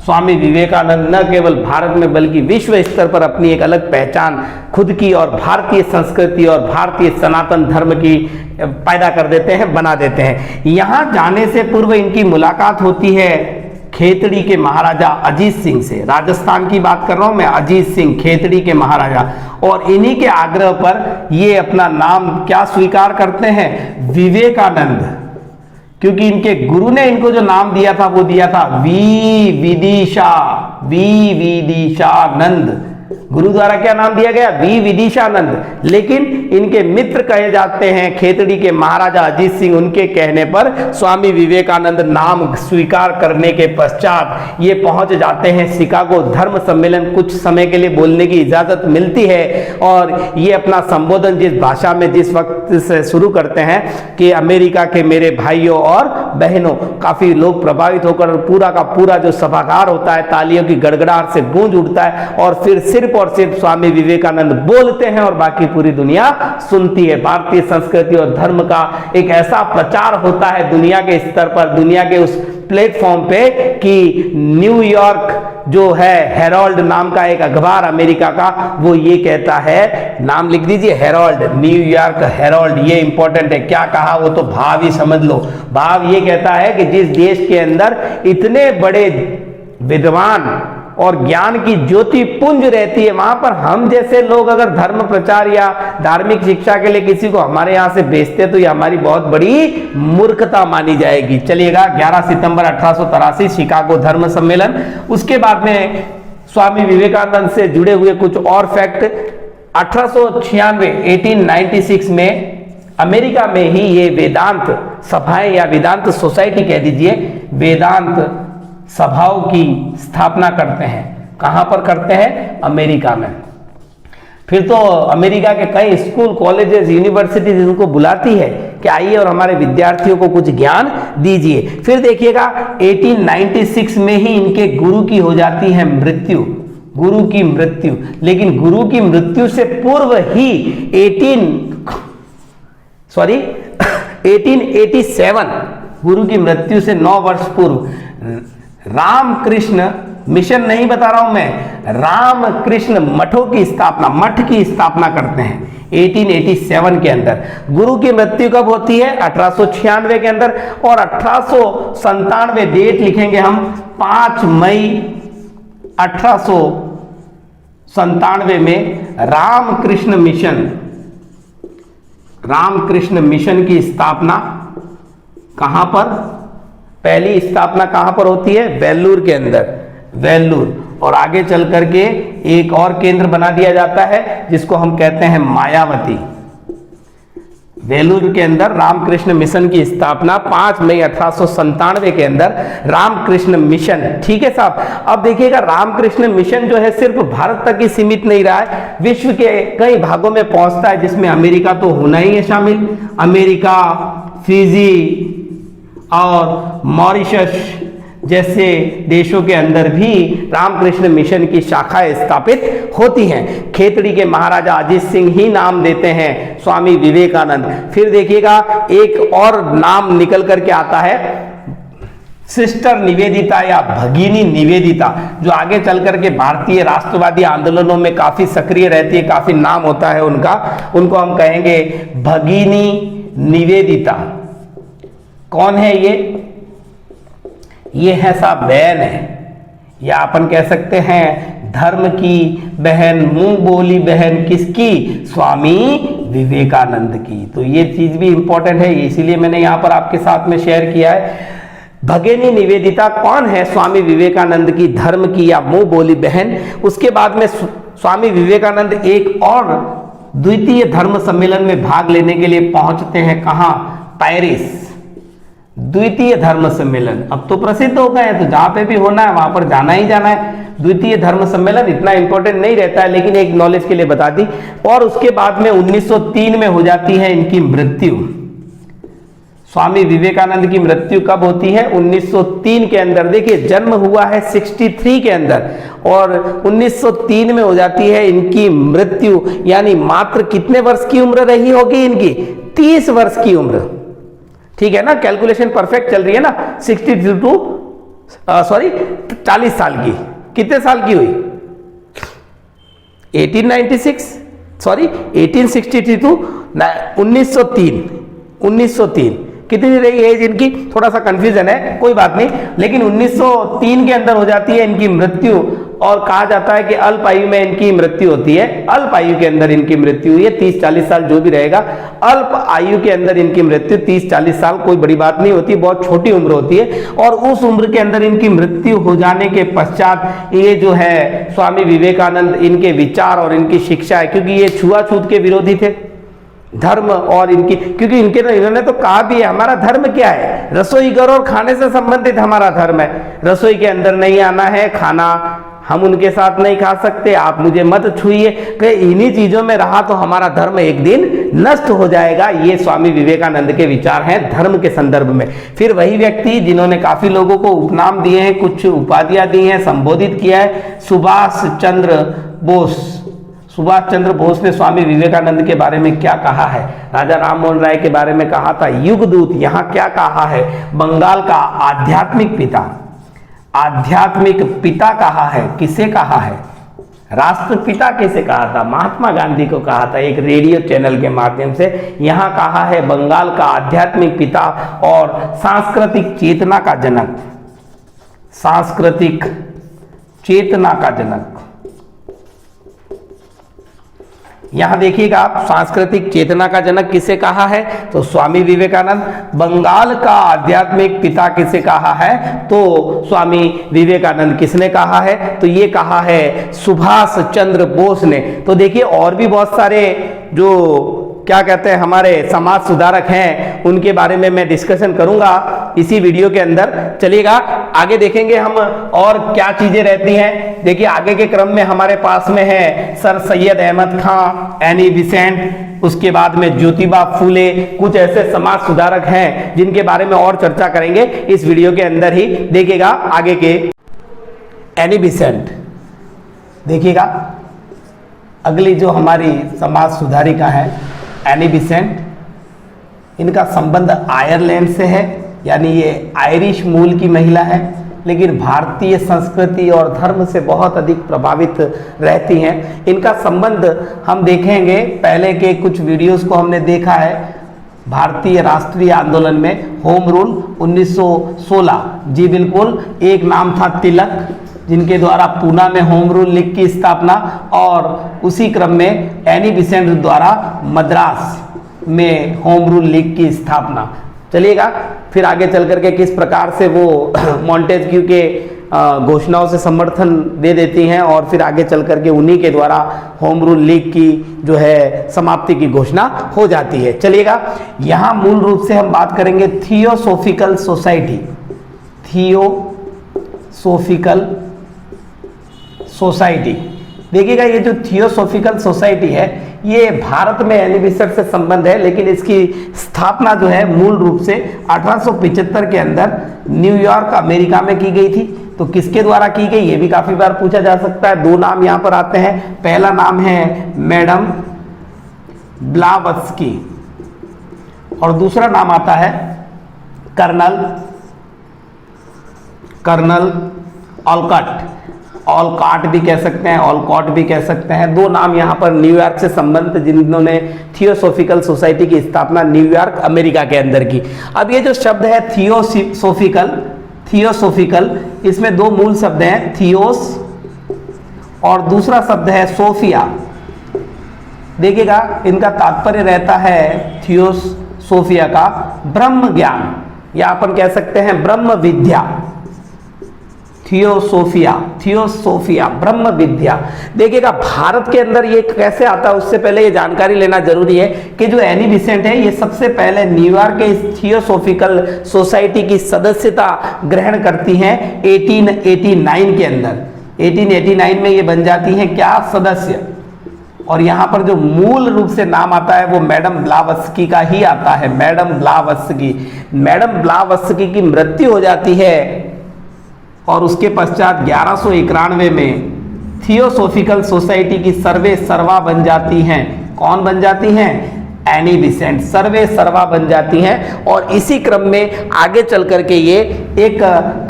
स्वामी विवेकानंद न केवल भारत में बल्कि विश्व स्तर पर अपनी एक अलग पहचान खुद की और भारतीय संस्कृति और भारतीय सनातन धर्म की पैदा कर देते हैं, बना देते हैं। यहां जाने से पूर्व इनकी मुलाकात होती है खेतड़ी के महाराजा अजीत सिंह से। राजस्थान की बात कर रहा हूं मैं, अजीत सिंह खेतड़ी के महाराजा, और इन्हीं के आग्रह पर ये अपना नाम क्या स्वीकार करते हैं? विवेकानंद, क्योंकि इनके गुरु ने इनको जो नाम दिया था वो दिया था वी विदिशानंद। गुरु द्वारा क्या नाम दिया गया? वी विदिशानंद। लेकिन इनके मित्र कहे जाते हैं खेतड़ी के महाराजा अजीत सिंह, उनके कहने पर स्वामी विवेकानंद नाम स्वीकार करने के पश्चात ये पहुंच जाते हैं शिकागो धर्म सम्मेलन। कुछ समय के लिए बोलने की इजाजत मिलती है और ये अपना संबोधन जिस भाषा में जिस वक्त से शुरू करते हैं कि अमेरिका के मेरे भाइयों और बहनों, काफी लोग प्रभावित होकर पूरा का पूरा जो सभागार होता है तालियों की गड़गड़ाहट से गूंज उठता है और फिर सिर्फ और सिर्फ स्वामी विवेकानंद बोलते हैं और बाकी पूरी दुनिया सुनती है। भारतीय संस्कृति और धर्म का एक ऐसा प्रचार होता है दुनिया के स्तर पर, दुनिया के उस प्लेटफॉर्म पे कि न्यूयॉर्क जो है हेराल्ड नाम का एक अखबार अमेरिका का, वो ये कहता है, नाम लिख दीजिए हेराल्ड, न्यूयॉर्क हेराल्ड, ये इंपॉर्टेंट है। क्या कहा वो तो भाव ही समझ लो। भाव ये कहता है कि जिस देश के अंदर इतने बड़े विद्वान और ज्ञान की ज्योति पुंज रहती है, वहां पर हम जैसे लोग अगर धर्म प्रचार या धार्मिक शिक्षा के लिए किसी को हमारे यहां से भेजते तो ये हमारी बहुत बड़ी मूर्खता मानी जाएगी। चलिएगा, 11 सितंबर 1883 शिकागो धर्म सम्मेलन। उसके बाद में स्वामी विवेकानंद से जुड़े हुए कुछ और फैक्ट 1896 में अमेरिका में ही ये वेदांत सभाएं या वेदांत सोसाइटी कह दीजिए, वेदांत सभाओं की स्थापना करते हैं। कहां पर करते हैं? अमेरिका में। फिर तो अमेरिका के कई स्कूल, कॉलेजेस, यूनिवर्सिटीज इनको बुलाती है कि आइए और हमारे विद्यार्थियों को कुछ ज्ञान दीजिए। फिर देखिएगा 1896 में ही इनके गुरु की हो जाती है मृत्यु, गुरु की मृत्यु। लेकिन गुरु की मृत्यु से पूर्व ही 1887, गुरु की मृत्यु से 9 वर्ष पूर्व रामकृष्ण मिशन नहीं बता रहा हूं मैं, रामकृष्ण मठों की स्थापना, मठ की स्थापना करते हैं 1887 के अंदर। गुरु की मृत्यु कब होती है? 1896 के अंदर। और 1897 डेट लिखेंगे हम, 5 मई 1897 में रामकृष्ण मिशन की स्थापना कहां पर? पहली स्थापना कहां पर होती है? वेल्लूर के अंदर, वेल्लूर। और आगे चल करके एक और केंद्र बना दिया जाता है जिसको हम कहते हैं मायावती। वेलूर के अंदर रामकृष्ण मिशन की स्थापना 5 मई 1897 के अंदर, रामकृष्ण मिशन। ठीक है साहब। अब देखिएगा रामकृष्ण मिशन जो है सिर्फ भारत तक ही सीमित नहीं रहा है, विश्व के कई भागों में पहुंचता है, जिसमें अमेरिका तो होना ही है शामिल। अमेरिका, फिजी और मॉरिशस जैसे देशों के अंदर भी रामकृष्ण मिशन की शाखाएं स्थापित होती हैं। खेतड़ी के महाराजा अजीत सिंह ही नाम देते हैं स्वामी विवेकानंद। फिर देखिएगा एक और नाम निकल करके आता है, सिस्टर निवेदिता या भगिनी निवेदिता, जो आगे चल करके भारतीय राष्ट्रवादी आंदोलनों में काफी सक्रिय रहती है, काफी नाम होता है उनका, उनको हम कहेंगे भगिनी निवेदिता। कौन है ये है साहब बहन है, या अपन कह सकते हैं धर्म की बहन, मुंह बोली बहन किसकी? स्वामी विवेकानंद की। तो ये चीज भी इंपॉर्टेंट है, इसीलिए मैंने यहां पर आपके साथ में शेयर किया है। भगिनी निवेदिता कौन है? स्वामी विवेकानंद की धर्म की या मुंह बोली बहन। उसके बाद में स्वामी विवेकानंद एक और द्वितीय धर्म सम्मेलन में भाग लेने के लिए पहुंचते हैं। कहां? पेरिस। द्वितीय धर्म सम्मेलन अब तो प्रसिद्ध हो गए हैं, तो जहां पे भी होना है वहां पर जाना ही जाना है। द्वितीय धर्म सम्मेलन इतना इंपॉर्टेंट नहीं रहता है, लेकिन एक नॉलेज के लिए बता दी। और उसके बाद में 1903 में हो जाती है इनकी मृत्यु। स्वामी विवेकानंद की मृत्यु कब होती है? 1903 के अंदर। देखिए जन्म हुआ है 63 के अंदर और 1903 में हो जाती है इनकी मृत्यु। यानी मात्र कितने वर्ष की उम्र रही होगी इनकी? 30 वर्ष की उम्र। ठीक है ना, कैलकुलेशन परफेक्ट चल रही है ना। 40 साल की। कितने साल की हुई? 1863 टू 1903 कितनी रही एज इनकी? थोड़ा सा कंफ्यूजन है, कोई बात नहीं। लेकिन 1903 के अंदर हो जाती है इनकी मृत्यु, और कहा जाता है कि अल्प आयु में इनकी मृत्यु होती है। अल्प आयु के अंदर इनकी मृत्यु हुई है, 30-40 साल जो भी रहेगा। अल्प आयु के अंदर इनकी मृत्यु 30-40 साल कोई बड़ी बात नहीं होती, बहुत छोटी उम्र होती है। और उस उम्र के अंदर इनकी मृत्यु हो जाने के पश्चात ये जो है स्वामी विवेकानंद, इनके विचार और इनकी शिक्षा है, क्योंकि ये छुआछूत के विरोधी थे, धर्म और इनकी, क्योंकि इन्होंने तो कहा भी है हमारा धर्म क्या है? रसोई घर और खाने से संबंधित हमारा धर्म है। रसोई के अंदर नहीं आना है, खाना हम उनके साथ नहीं खा सकते, आप मुझे मत छुइए। इन्हीं चीजों में रहा तो हमारा धर्म एक दिन नष्ट हो जाएगा। ये स्वामी विवेकानंद के विचार हैं धर्म के संदर्भ में। फिर वही व्यक्ति जिन्होंने काफी लोगों को उपनाम दिए हैं, कुछ उपाधियां दी हैं, संबोधित किया है, सुभाष चंद्र बोस। सुभाष चंद्र बोस ने स्वामी विवेकानंद के बारे में क्या कहा है? राजा राममोहन राय के बारे में कहा था युगदूत। यहां क्या कहा है? बंगाल का आध्यात्मिक पिता, आध्यात्मिक पिता कहा है। किसे कहा है? राष्ट्रपिता किसे कहा था? महात्मा गांधी को कहा था, एक रेडियो चैनल के माध्यम से। यहां कहा है बंगाल का आध्यात्मिक पिता और सांस्कृतिक चेतना का जनक, सांस्कृतिक चेतना का जनक। यहां देखिएगा आप, सांस्कृतिक चेतना का जनक किसे कहा है? तो स्वामी विवेकानंद। बंगाल का आध्यात्मिक पिता किसे कहा है? तो स्वामी विवेकानंद। किसने कहा है? तो ये कहा है सुभाष चंद्र बोस ने। तो देखिए और भी बहुत सारे जो क्या कहते हैं हमारे समाज सुधारक हैं, उनके बारे में मैं डिस्कशन करूंगा इसी वीडियो के अंदर। चलिएगा आगे देखेंगे हम और क्या चीजें रहती हैं। देखिए आगे के क्रम में हमारे पास में है सर सैयद अहमद खां, एनी बिसेंट, उसके बाद में ज्योतिबा फूले। कुछ ऐसे समाज सुधारक हैं जिनके बारे में और चर्चा करेंगे इस वीडियो के अंदर ही। देखिएगा आगे के एनी बिसेंट, देखिएगा अगली जो हमारी समाज सुधारिका है एनी बिसेंट, इनका संबंध आयरलैंड से है, यानी ये आयरिश मूल की महिला है, लेकिन भारतीय संस्कृति और धर्म से बहुत अधिक प्रभावित रहती हैं। इनका संबंध हम देखेंगे, पहले के कुछ वीडियोस को हमने देखा है। भारतीय राष्ट्रीय आंदोलन में होम रूल 1916, जी बिल्कुल, एक नाम था तिलक, जिनके द्वारा पूना में होम रूल लीग की स्थापना, और उसी क्रम में एनी बिसेंट द्वारा मद्रास में होम रूल लीग की स्थापना। चलिएगा फिर आगे चल करके किस प्रकार से वो मॉन्टेस्क्यू के घोषणाओं से समर्थन दे देती हैं और फिर आगे चल करके उन्हीं के द्वारा होम रूल लीग की जो है समाप्ति की घोषणा हो जाती है। चलिएगा यहाँ मूल रूप से हम बात करेंगे थियोसोफिकल सोसाइटी, थियोसोफिकल सोसाइटी। देखिएगा ये जो थियोसोफिकल सोसाइटी है ये भारत में एनी बिसेंट से संबंध है, लेकिन इसकी स्थापना जो है मूल रूप से 1875 के अंदर न्यूयॉर्क अमेरिका में की गई थी। तो किसके द्वारा की गई ये भी काफी बार पूछा जा सकता है। दो नाम यहां पर आते हैं, पहला नाम है मैडम ब्लावत्स्की और दूसरा नाम आता है कर्नल ऑलकॉट भी कह सकते हैं, ऑलकॉट भी कह सकते हैं। दो नाम यहाँ पर न्यूयॉर्क से संबंध, जिन्होंने थियोसोफिकल सोसाइटी की स्थापना न्यूयॉर्क अमेरिका के अंदर की। अब ये जो शब्द है थियोसोफिकल, इसमें दो मूल शब्द हैं, थियोस और दूसरा शब्द है सोफिया। देखिएगा इनका तात्पर्य रहता है थियोस सोफिया का ब्रह्म ज्ञान, या अपन कह सकते हैं ब्रह्म विद्या। थियोसोफिया ब्रह्म विद्या। देखिएगा भारत के अंदर ये कैसे आता है, उससे पहले ये जानकारी लेना जरूरी है कि जो एनी बिसेंट है ये सबसे पहले न्यूयॉर्क के इस थियोसोफिकल सोसाइटी की सदस्यता ग्रहण करती हैं 1889 के अंदर। 1889 में ये बन जाती हैं क्या, सदस्य। और यहाँ पर जो मूल रूप से नाम आता है वो मैडम ब्लावत्स्की का ही आता है, मैडम ब्लावत्स्की की मृत्यु हो जाती है और उसके पश्चात 1191 में थियोसोफिकल सोसाइटी की सर्वे सर्वा बन जाती हैं। कौन बन जाती हैं? एनी बिसेंट सर्वे सर्वा बन जाती हैं। और इसी क्रम में आगे चल करके ये एक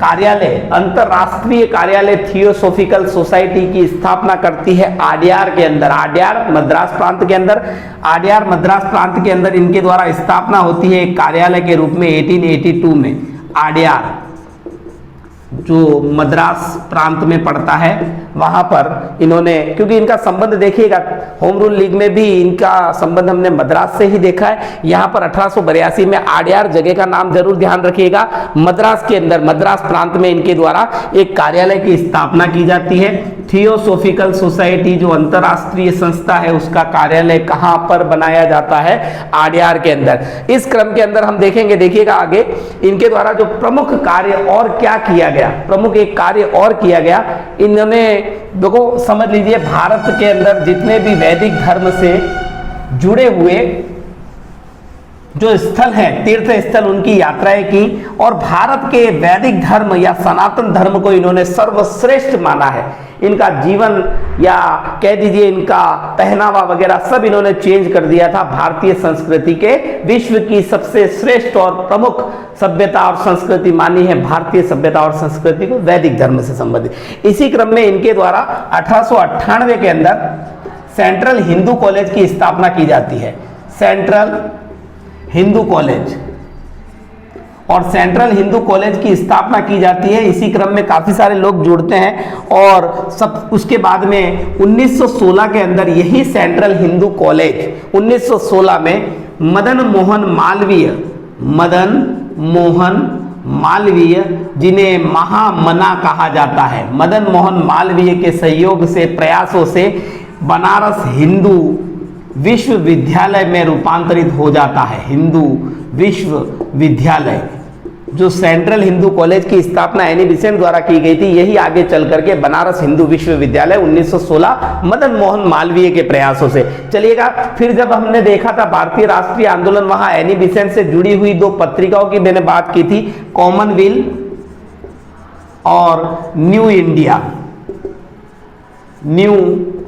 कार्यालय, अंतरराष्ट्रीय कार्यालय थियोसोफिकल सोसाइटी की स्थापना करती है आड्यार के अंदर, आड्यार मद्रास प्रांत के अंदर। आड्यार मद्रास प्रांत के अंदर इनके द्वारा स्थापना होती है एक कार्यालय के रूप में 1882 में। आड्यार जो मद्रास प्रांत में पड़ता है वहां पर इन्होंने, क्योंकि इनका संबंध देखिएगा होम रूल लीग में भी इनका संबंध हमने मद्रास से ही देखा है। यहाँ पर 1882 में आड्यार जगह का नाम जरूर ध्यान रखिएगा। मद्रास के अंदर, मद्रास प्रांत में इनके द्वारा एक कार्यालय की स्थापना की जाती है। थियोसोफिकल सोसाइटी जो अंतरराष्ट्रीय संस्था है उसका कार्यालय कहाँ पर बनाया जाता है? आड्यार के अंदर। इस क्रम के अंदर हम देखेंगे, देखिएगा आगे इनके द्वारा जो प्रमुख कार्य और क्या किया गया, प्रमुख एक कार्य और किया गया, इन्होंने देखो समझ लीजिए भारत के अंदर जितने भी वैदिक धर्म से जुड़े हुए जो स्थल हैं, तीर्थ स्थल, उनकी यात्राएं की और भारत के वैदिक धर्म या सनातन धर्म को इन्होंने सर्वश्रेष्ठ माना है। इनका जीवन या कह दीजिए इनका पहनावा वगैरह सब इन्होंने चेंज कर दिया था। भारतीय संस्कृति के विश्व की सबसे श्रेष्ठ और प्रमुख सभ्यता और संस्कृति मानी है भारतीय सभ्यता और संस्कृति को, वैदिक धर्म से संबंधित। इसी क्रम में इनके द्वारा 1898 के अंदर सेंट्रल हिंदू कॉलेज की स्थापना की जाती है, सेंट्रल हिंदू कॉलेज। और सेंट्रल हिंदू कॉलेज की स्थापना की जाती है। इसी क्रम में काफी सारे लोग जुड़ते हैं और सब उसके बाद में 1916 के अंदर यही सेंट्रल हिंदू कॉलेज 1916 में मदन मोहन मालवीय जिन्हें महामना कहा जाता है, मदन मोहन मालवीय के सहयोग से प्रयासों से बनारस हिंदू विश्वविद्यालय में रूपांतरित हो जाता है। हिंदू विश्वविद्यालय जो सेंट्रल हिंदू कॉलेज की स्थापना एनी बेसेंट द्वारा की गई थी, यही आगे चल करके बनारस हिंदू विश्वविद्यालय 1916 मदन मोहन मालवीय के प्रयासों से। चलिएगा, फिर जब हमने देखा था भारतीय राष्ट्रीय आंदोलन, वहां एनी बेसेंट से जुड़ी हुई दो पत्रिकाओं की मैंने बात की थी, कॉमनवेल्थ और न्यू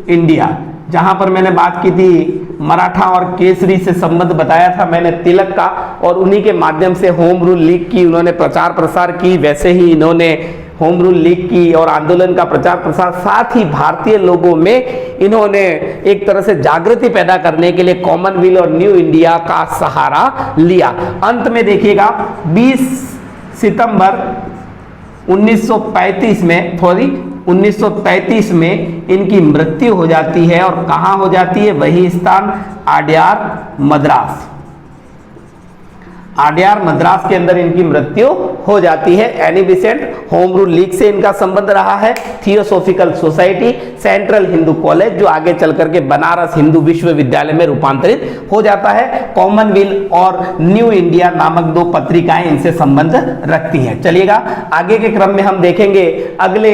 इंडिया, जहां पर मैंने बात की थी मराठा और केसरी से संबंध बताया था मैंने तिलक का, और उन्हीं के माध्यम से होम रूल लीग की उन्होंने प्रचार प्रसार की। वैसे ही इन्होंने होम रूल लीग की और आंदोलन का प्रचार प्रसार, साथ ही भारतीय लोगों में इन्होंने एक तरह से जागृति पैदा करने के लिए कॉमनवेल्थ और न्यू इंडिया का सहारा लिया। अंत में देखिएगा 20 सितंबर 1935 में इनकी मृत्यु हो जाती है। और कहां हो जाती है? वही स्थान आड्यार मद्रास के अंदर इनकी मृत्यु हो जाती है। Annie Besant home rule league से इनका संबंध रहा है, theosophical society, central Hindu college जो आगे चल करके बनारस हिंदू विश्वविद्यालय में रूपांतरित हो जाता है, कॉमनवेल्थ और न्यू इंडिया नामक दो पत्रिकाएं इनसे संबंध रखती हैं। चलिएगा, आगे के क्रम में हम देखेंगे अगले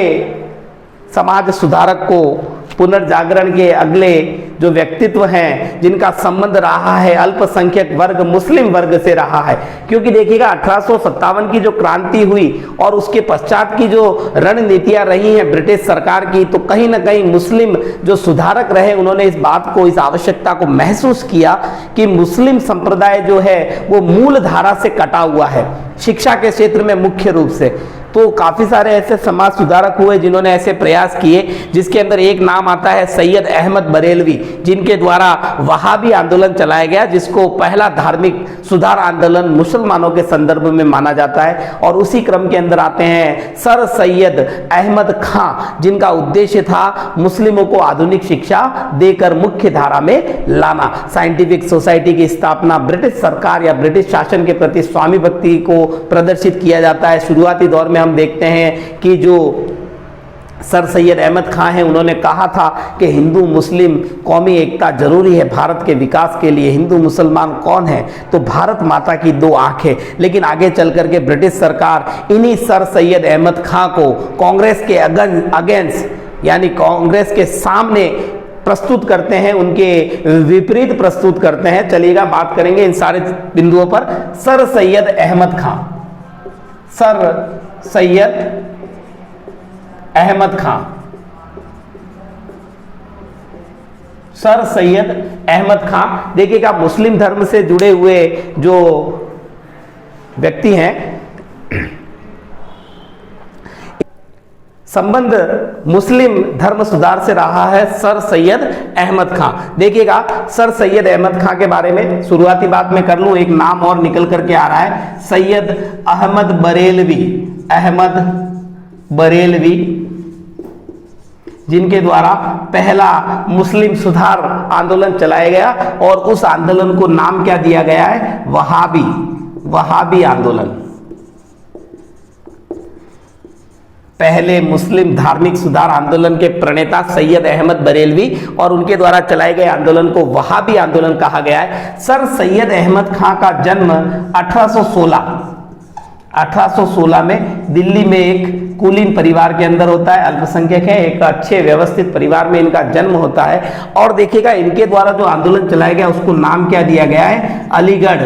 समाज सुधारक को, पुनर्जागरण के अगले जो व्यक्तित्व हैं जिनका संबंध रहा है अल्पसंख्यक वर्ग मुस्लिम वर्ग से रहा है। क्योंकि देखिएगा 1857 की जो क्रांति हुई और उसके पश्चात की जो रणनीतियां रही हैं ब्रिटिश सरकार की, तो कहीं ना कहीं मुस्लिम जो सुधारक रहे उन्होंने इस बात को, इस आवश्यकता को महसूस किया कि मुस्लिम संप्रदाय जो है वो मूल धारा से कटा हुआ है शिक्षा के क्षेत्र में मुख्य रूप से। तो काफी सारे ऐसे समाज सुधारक हुए जिन्होंने ऐसे प्रयास किए, जिसके अंदर एक नाम आता है सैयद अहमद बरेलवी, जिनके द्वारा वहाबी आंदोलन चलाया गया, जिसको पहला धार्मिक सुधार आंदोलन मुसलमानों के संदर्भ में माना जाता है। और उसी क्रम के अंदर आते हैं सर सैयद अहमद खां, जिनका उद्देश्य था मुस्लिमों को आधुनिक शिक्षा देकर मुख्य धारा में लाना। साइंटिफिक सोसाइटी की स्थापना, ब्रिटिश सरकार या ब्रिटिश शासन के प्रति स्वामी भक्ति को प्रदर्शित किया जाता है। शुरुआती दौर में हम देखते हैं कि जो सर सैयद अहमद खां हैं उन्होंने कहा था कि हिंदू मुस्लिम कौमी एकता जरूरी है भारत के विकास के लिए। हिंदू मुसलमान कौन है? तो भारत माता की दो आंखें। लेकिन आगे चल करके ब्रिटिश सरकार इन्हीं सर सैयद अहमद खां को कांग्रेस के अगेंस्ट यानी कांग्रेस के सामने प्रस्तुत करते हैं, उनके विपरीत प्रस्तुत करते हैं। चलिएगा, बात करेंगे इन सारे बिंदुओं पर। सर सैयद अहमद खां, सर सैयद अहमद खां, सर सैयद अहमद खां देखिएगा मुस्लिम धर्म से जुड़े हुए जो व्यक्ति हैं, संबंध मुस्लिम धर्म सुधार से रहा है सर सैयद अहमद खां। देखिएगा, सर सैयद अहमद खां के बारे में शुरुआती बात मैं कर लूं, एक नाम और निकल करके आ रहा है, सैयद अहमद बरेलवी, जिनके द्वारा पहला मुस्लिम सुधार आंदोलन चलाया गया और उस आंदोलन को नाम क्या दिया गया है? वहाबी आंदोलन। पहले मुस्लिम धार्मिक सुधार आंदोलन के प्रणेता सैयद अहमद बरेलवी और उनके द्वारा चलाए गए आंदोलन को वहाबी आंदोलन कहा गया है। सर सैयद अहमद खां का जन्म 1816 में दिल्ली में एक कुलीन परिवार के अंदर होता है, अल्पसंख्यक है, एक अच्छे व्यवस्थित परिवार में इनका जन्म होता है। और देखिएगा, इनके द्वारा जो आंदोलन चलाया गया उसको नाम क्या दिया गया है? अलीगढ़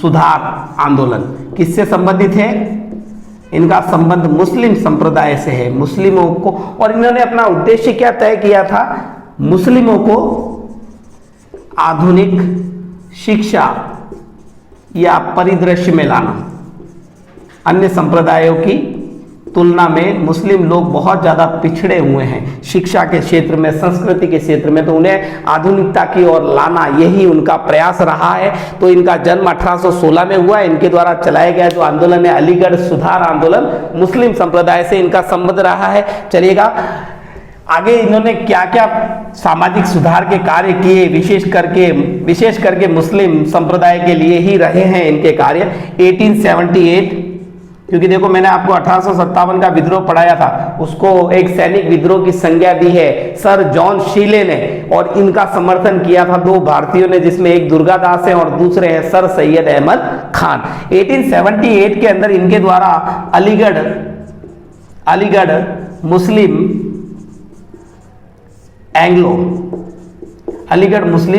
सुधार आंदोलन। किससे संबंधित है? इनका संबंध मुस्लिम संप्रदाय से है, मुस्लिमों को। और इन्होंने अपना उद्देश्य क्या तय किया था? मुस्लिमों को आधुनिक शिक्षा या परिदृश्य में लाना, अन्य संप्रदायों की तुलना में मुस्लिम लोग बहुत ज़्यादा पिछड़े हुए हैं शिक्षा के क्षेत्र में, संस्कृति के क्षेत्र में, तो उन्हें आधुनिकता की ओर लाना यही उनका प्रयास रहा है। तो इनका जन्म 1816 में हुआ। इनके द्वारा चलाया गया जो आंदोलन है अलीगढ़ सुधार आंदोलन, मुस्लिम संप्रदाय से इनका संबंध रहा है। चलिएगा आगे इन्होंने क्या क्या सामाजिक सुधार के कार्य किए, विशेष करके मुस्लिम संप्रदाय के लिए ही रहे हैं इनके कार्य। 1878, क्योंकि देखो मैंने आपको 1857 का विद्रोह पढ़ाया था, उसको एक सैनिक विद्रोह की संज्ञा दी है सर जॉन शीले ने, और इनका समर्थन किया था दो भारतीयों ने, जिसमें एक दुर्गादास है और दूसरे हैं सर सैयद अहमद खान। 1878 के अंदर इनके द्वारा अलीगढ़ मुस्लिम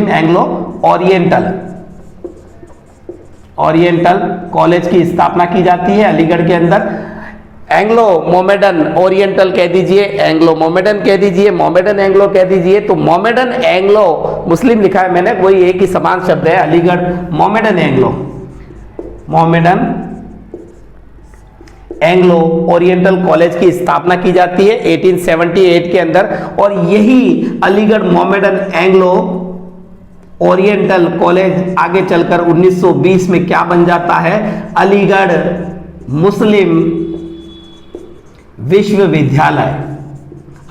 एंग्लो ओरिएंटल कॉलेज की स्थापना की जाती है अलीगढ़ के अंदर। एंग्लो मोमेडन ओरिएंटल कह दीजिए, एंग्लो मोमेडन कह दीजिए, मोमेडन एंग्लो कह दीजिए। तो मोमेडन एंग्लो मुस्लिम लिखा है मैंने, वही एक ही समान शब्द है Aligarh. Mohammedan Anglo oriental college की स्थापना की जाती है 1878 के अंदर, और यही Aligarh Mohammedan Anglo oriental college आगे चलकर 1920 में क्या बन जाता है, अलीगढ़ मुस्लिम विश्वविद्यालय।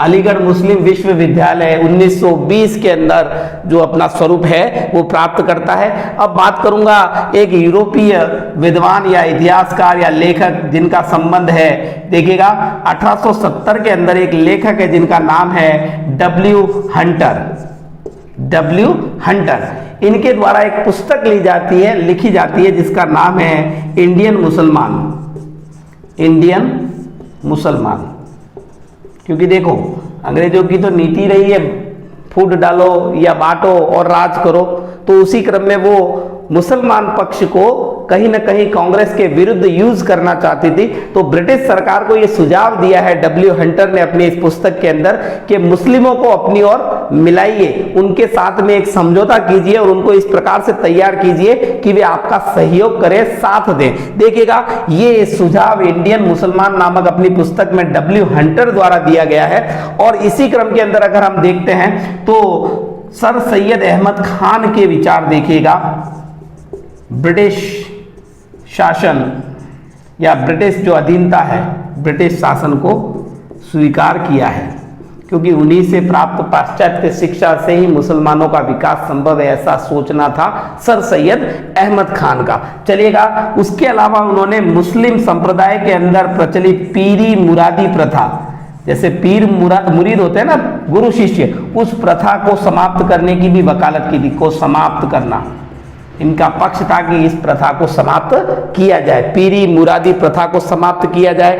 अलीगढ़ मुस्लिम विश्वविद्यालय 1920 के अंदर जो अपना स्वरूप है वो प्राप्त करता है। अब बात करूंगा एक यूरोपीय विद्वान या इतिहासकार या लेखक जिनका संबंध है। देखिएगा 1870 के अंदर एक लेखक है जिनका नाम है डब्ल्यू हंटर। इनके द्वारा एक पुस्तक लिखी जाती है जिसका नाम है इंडियन मुसलमान। क्योंकि देखो अंग्रेजों की तो नीति रही है फूट डालो या बांटो और राज करो, तो उसी क्रम में वो मुसलमान पक्ष को कहीं ना कहीं कांग्रेस के विरुद्ध यूज करना चाहती थी। तो ब्रिटिश सरकार को ये सुझाव दिया है डब्ल्यू हंटर ने अपनी इस पुस्तक के अंदर कि मुस्लिमों को अपनी ओर मिलाइए, उनके साथ में एक समझौता कीजिए और उनको इस प्रकार से तैयार कीजिए कि वे आपका सहयोग करें, साथ दें। देखिएगा ये सुझाव इंडियन मुसलमान नामक अपनी पुस्तक में डब्ल्यू हंटर द्वारा दिया गया है। और इसी क्रम के अंदर अगर हम देखते हैं तो सर सैयद अहमद खान के विचार देखिएगा। ब्रिटिश शासन या ब्रिटिश जो अधीनता है, ब्रिटिश शासन को स्वीकार किया है, क्योंकि उन्हीं से प्राप्त पाश्चात्य शिक्षा से ही मुसलमानों का विकास संभव है, ऐसा सोचना था सर सैयद अहमद खान का। चलिएगा उसके अलावा उन्होंने मुस्लिम संप्रदाय के अंदर प्रचलित पीरी मुरादी प्रथा, जैसे पीर मुरीद होते हैं ना गुरु शिष्य, उस प्रथा को समाप्त करने की भी वकालत की थी। को समाप्त करना इनका पक्ष था कि इस प्रथा को समाप्त किया जाए, पीरी मुरादी प्रथा को समाप्त किया जाए।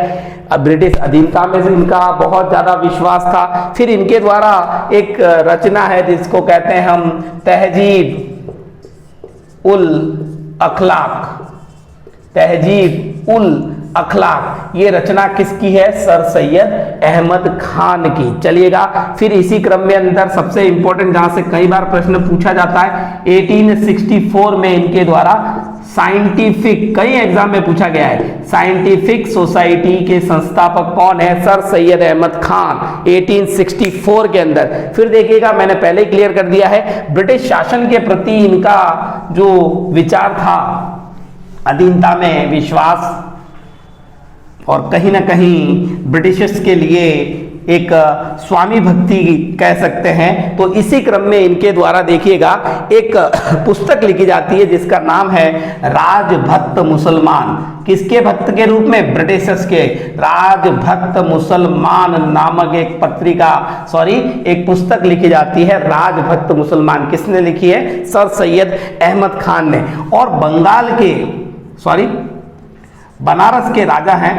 अब ब्रिटिश अधीनता में से इनका बहुत ज्यादा विश्वास था। फिर इनके द्वारा एक रचना है जिसको कहते हैं हम तहजीब उल अखलाक। ये रचना किसकी है? सर सैयद अहमद खान की। चलिएगा फिर इसी क्रम में अंदर सबसे इंपॉर्टेंट जहां से कई बार प्रश्न पूछा जाता है, 1864 में इनके द्वारा साइंटिफिक, कई एग्जाम में पूछा गया है, साइंटिफिक सोसाइटी के संस्थापक कौन है? सर सैयद अहमद खान 1864 के अंदर। फिर देखिएगा मैंने पहले ही क्लियर कर दिया है, ब्रिटिश शासन के प्रति इनका जो विचार था, अधीनता में विश्वास और कहीं ना कहीं ब्रिटिशर्स के लिए एक स्वामी भक्ति कह सकते हैं। तो इसी क्रम में इनके द्वारा देखिएगा एक पुस्तक लिखी जाती है जिसका नाम है राजभक्त मुसलमान। किसके भक्त के रूप में? ब्रिटिशर्स के। राजभक्त मुसलमान नामक एक पुस्तक लिखी जाती है, राजभक्त मुसलमान। किसने लिखी है? सर सैयद अहमद खान ने। और बनारस के राजा हैं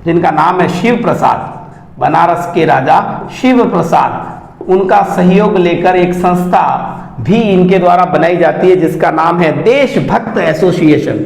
जिनका नाम है शिव प्रसाद, बनारस के राजा शिव प्रसाद, उनका सहयोग लेकर एक संस्था भी इनके द्वारा बनाई जाती है जिसका नाम है देशभक्त एसोसिएशन।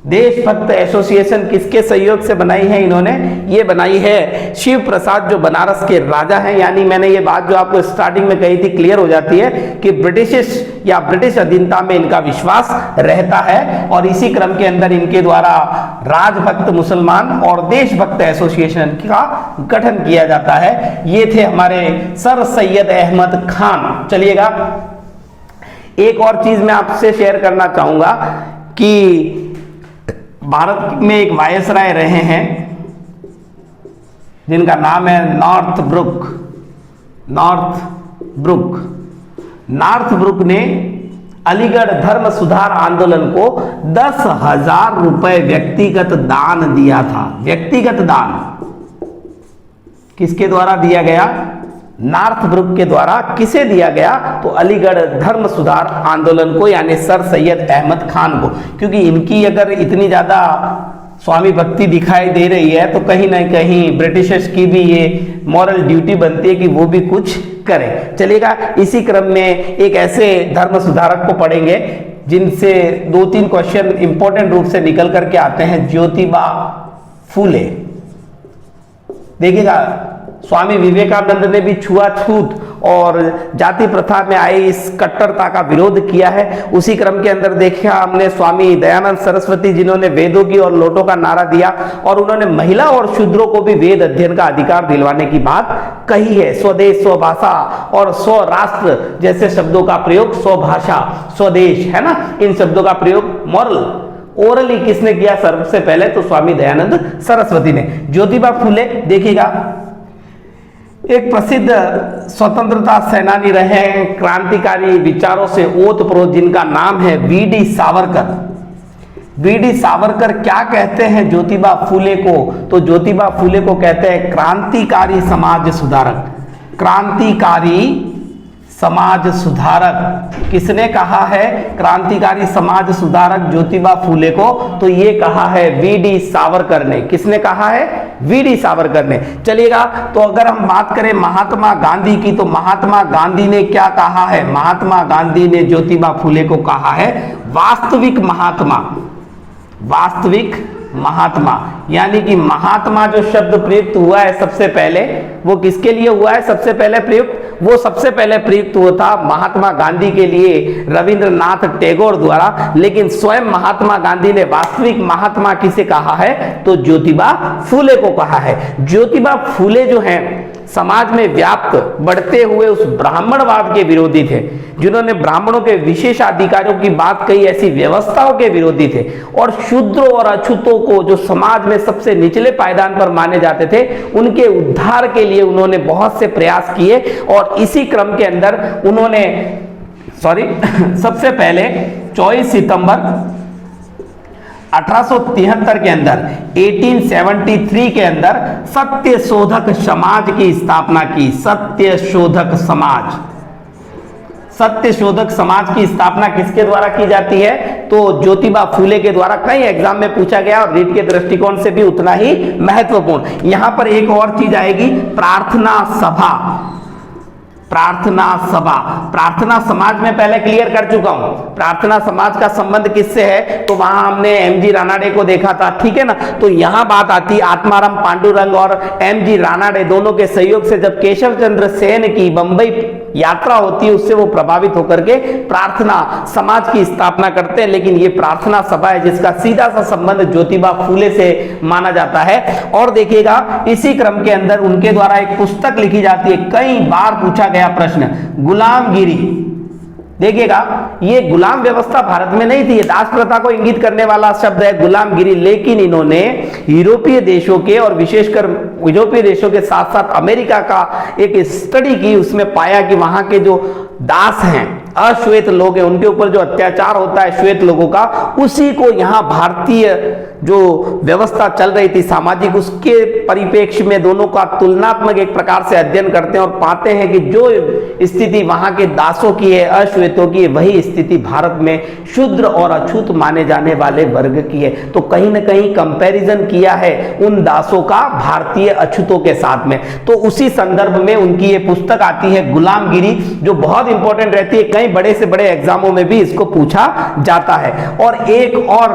देशभक्त एसोसिएशन किसके सहयोग से बनाई है इन्होंने? ये बनाई है शिव प्रसाद, जो बनारस के राजा हैं। यानी मैंने ये बात जो आपको स्टार्टिंग में कही थी क्लियर हो जाती है कि ब्रिटिश या ब्रिटिश अधीनता में इनका विश्वास रहता है, और इसी क्रम के अंदर इनके द्वारा राजभक्त मुसलमान और देशभक्त एसोसिएशन का गठन किया जाता है। ये थे हमारे सर सैयद अहमद खान। चलिएगा, एक और चीज मैं आपसे शेयर करना चाहूंगा कि भारत में एक वायसराय रहे हैं जिनका नाम है नॉर्थब्रुक। नॉर्थब्रुक ने अलीगढ़ धर्म सुधार आंदोलन को 10,000 रुपए व्यक्तिगत दान दिया था। व्यक्तिगत दान किसके द्वारा दिया गया? नॉर्थब्रुक के द्वारा। किसे दिया गया? तो अलीगढ़ धर्म सुधार आंदोलन को, यानी सर सैयद अहमद खान को। क्योंकि इनकी अगर इतनी ज्यादा स्वामी भक्ति दिखाई दे रही है तो कहीं ना कहीं ब्रिटिशर्स की भी ये मॉरल ड्यूटी बनती है कि वो भी कुछ करें। चलेगा, इसी क्रम में एक ऐसे धर्म सुधारक को पढ़ेंगे जिनसे 2-3 क्वेश्चन इंपॉर्टेंट रूप से निकल करके आते हैं। ज्योतिबा फूले। देखिएगा, स्वामी विवेकानंद ने भी छुआछूत और जाति प्रथा में आई इस कट्टरता का विरोध किया है। उसी क्रम के अंदर देखा हमने स्वामी दयानंद सरस्वती, जिन्होंने वेदों की और लोटों का नारा दिया, और उन्होंने महिला और शूद्रों को भी वेद अध्ययन का अधिकार दिलवाने की बात कही है। स्वदेश, स्वभाषा और स्वराष्ट्र जैसे शब्दों का प्रयोग, स्वभाषा, स्वदेश, है ना, इन शब्दों का प्रयोग ओरली किसने किया? सबसे पहले तो स्वामी दयानंद सरस्वती ने। ज्योतिबा फूले देखिएगा, एक प्रसिद्ध स्वतंत्रता सेनानी रहे, क्रांतिकारी विचारों से ओतप्रोत, जिनका नाम है वीडी सावरकर। वीडी सावरकर क्या कहते हैं ज्योतिबा फूले को? तो ज्योतिबा फूले को कहते हैं क्रांतिकारी समाज सुधारक। क्रांतिकारी समाज सुधारक किसने कहा है? क्रांतिकारी समाज सुधारक ज्योतिबा फूले को। तो ये कहा है वीडी सावरकर ने। किसने कहा है? वीडी सावरकर ने। चलिएगा, तो अगर हम बात करें महात्मा गांधी की, तो महात्मा गांधी ने क्या कहा है? महात्मा गांधी ने ज्योतिबा फूले को कहा है वास्तविक महात्मा। वास्तविक महात्मा, यानी कि महात्मा जो शब्द प्रयुक्त हुआ है सबसे पहले, वो किसके लिए हुआ है सबसे पहले प्रयुक्त? वो सबसे पहले प्रयुक्त हुआ था महात्मा गांधी के लिए रविंद्रनाथ टैगोर द्वारा। लेकिन स्वयं महात्मा गांधी ने वास्तविक महात्मा किसे कहा है? तो ज्योतिबा फूले को कहा है। ज्योतिबा फूले जो हैं समाज में व्याप्त बढ़ते हुए उस ब्राह्मणवाद के विरोधी थे, जिन्होंने ब्राह्मणों के विशेषाधिकारों की बात कही, ऐसी व्यवस्थाओं के विरोधी थे, और शूद्रों और अछूतों को जो समाज में सबसे निचले पायदान पर माने जाते थे, उनके उद्धार के लिए उन्होंने बहुत से प्रयास किए। और इसी क्रम के अंदर उन्होंने सबसे पहले 24 सितंबर 1873 के अंदर 1873 के अंदर सत्य शोधक समाज की स्थापना की। सत्य शोधक समाज। सत्य शोधक समाज की स्थापना किसके द्वारा की जाती है? तो ज्योतिबा फूले के द्वारा। कई एग्जाम में पूछा गया और रीट के दृष्टिकोण से भी उतना ही महत्वपूर्ण। यहां पर एक और चीज आएगी, प्रार्थना सभा। प्रार्थना सभा, प्रार्थना समाज में पहले क्लियर कर चुका हूं। प्रार्थना समाज का संबंध किससे है? तो वहां हमने एमजी रानाडे को देखा था, ठीक है ना। तो यहां बात आती आत्माराम पांडुरंग और एमजी रानाडे दोनों के सहयोग से जब केशव चंद्र सेन की बंबई यात्रा होती है, उससे वो प्रभावित होकर के प्रार्थना समाज की स्थापना करते हैं। लेकिन ये प्रार्थना सभा है जिसका सीधा सा संबंध ज्योतिबा फूले से माना जाता है। और देखिएगा, इसी क्रम के अंदर उनके द्वारा एक पुस्तक लिखी जाती है, कई बार पूछा गया प्रश्न, गुलामगिरी। देखिएगा, ये गुलाम व्यवस्था भारत में नहीं थी, ये दास प्रथा को इंगित करने वाला शब्द है गुलामगिरी। लेकिन इन्होंने यूरोपीय देशों के और विशेषकर यूरोपीय देशों के साथ साथ अमेरिका का एक स्टडी की, उसमें पाया कि वहां के जो दास हैं, अश्वेत लोग हैं, उनके ऊपर जो अत्याचार होता है श्वेत लोगों का, उसी को यहाँ भारतीय जो व्यवस्था चल रही थी सामाजिक, उसके परिप्रेक्ष्य में दोनों का तुलनात्मक एक प्रकार से अध्ययन करते हैं और पाते हैं कि जो स्थिति वहां के दासों की है, अश्वेतों की है, वही स्थिति भारत में शूद्र और अछूत माने जाने वाले वर्ग की है। तो कहीं ना कहीं कंपैरिजन किया है उन दासों का भारतीय अछूतों के साथ में। तो उसी संदर्भ में उनकी ये पुस्तक आती है गुलामगिरी, जो बहुत इंपॉर्टेंट रहती है, कई बड़े से बड़े एग्जामों में भी इसको पूछा जाता है। और एक और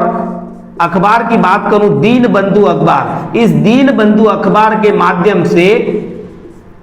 अखबार की बात करूं, दीनबंधु अखबार, इस दीनबंधु अखबार के माध्यम से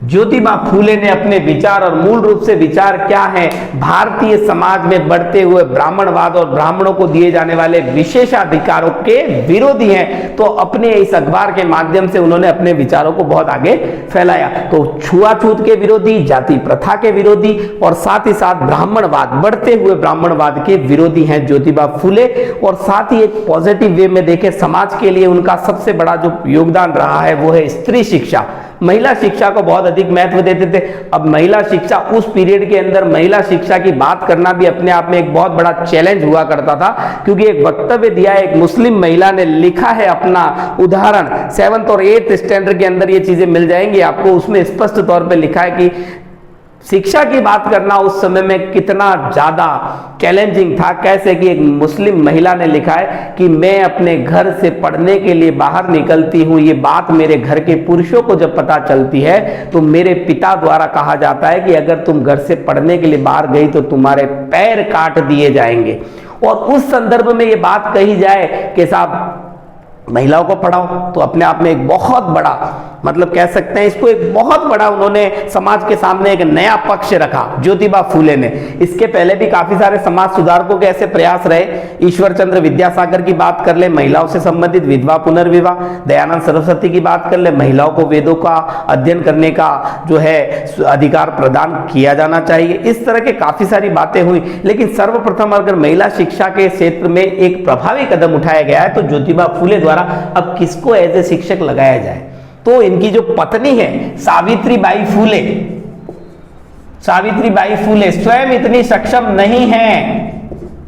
ज्योतिबा फूले ने अपने विचार, और मूल रूप से विचार क्या है, भारतीय समाज में बढ़ते हुए ब्राह्मणवाद और ब्राह्मणों को दिए जाने वाले विशेषाधिकारों के विरोधी हैं। तो अपने इस अखबार के माध्यम से उन्होंने अपने विचारों को बहुत आगे फैलाया। तो छुआछूत के विरोधी, जाति प्रथा के विरोधी और साथ ही साथ ब्राह्मणवाद, बढ़ते हुए ब्राह्मणवाद के विरोधी हैं ज्योतिबा फूले। और साथ ही एक पॉजिटिव वे में देखें, समाज के लिए उनका सबसे बड़ा जो योगदान रहा है वो है स्त्री शिक्षा। महिला शिक्षा को बहुत अधिक महत्व देते थे। अब महिला शिक्षा, उस पीरियड के अंदर महिला शिक्षा की बात करना भी अपने आप में एक बहुत बड़ा चैलेंज हुआ करता था, क्योंकि एक वक्तव्य दिया है, एक मुस्लिम महिला ने लिखा है अपना उदाहरण, 7th और 8th स्टैंडर्ड के अंदर ये चीजें मिल जाएंगी आपको। उसमें स्पष्ट तौर पे लिखा है कि शिक्षा की बात करना उस समय में कितना ज्यादा चैलेंजिंग था। कैसे कि एक मुस्लिम महिला ने लिखा है कि मैं अपने घर से पढ़ने के लिए बाहर निकलती हूँ, ये बात मेरे घर के पुरुषों को जब पता चलती है तो मेरे पिता द्वारा कहा जाता है कि अगर तुम घर से पढ़ने के लिए बाहर गई तो तुम्हारे पैर काट दिए जाएंगे। और उस संदर्भ में ये बात कही जाए कि साहब महिलाओं को पढ़ाओ, तो अपने आप में एक बहुत बड़ा, मतलब कह सकते हैं इसको, एक बहुत बड़ा उन्होंने समाज के सामने एक नया पक्ष रखा ज्योतिबा फूले ने। इसके पहले भी काफी सारे समाज सुधारकों के ऐसे प्रयास रहे। ईश्वर चंद्र विद्यासागर की बात कर ले, महिलाओं से संबंधित विधवा पुनर्विवाह। दयानंद सरस्वती की बात कर ले, महिलाओं को वेदों का अध्ययन करने का जो है अधिकार प्रदान किया जाना चाहिए। इस तरह के काफी सारी बातें हुई, लेकिन सर्वप्रथम अगर महिला शिक्षा के क्षेत्र में एक प्रभावी कदम उठाया गया है तो ज्योतिबा फूले द्वारा अब किसको एज ए शिक्षक लगाया जाए। तो इनकी जो पत्नी है सावित्रीबाई फूले, सावित्रीबाई फूले स्वयं इतनी सक्षम नहीं है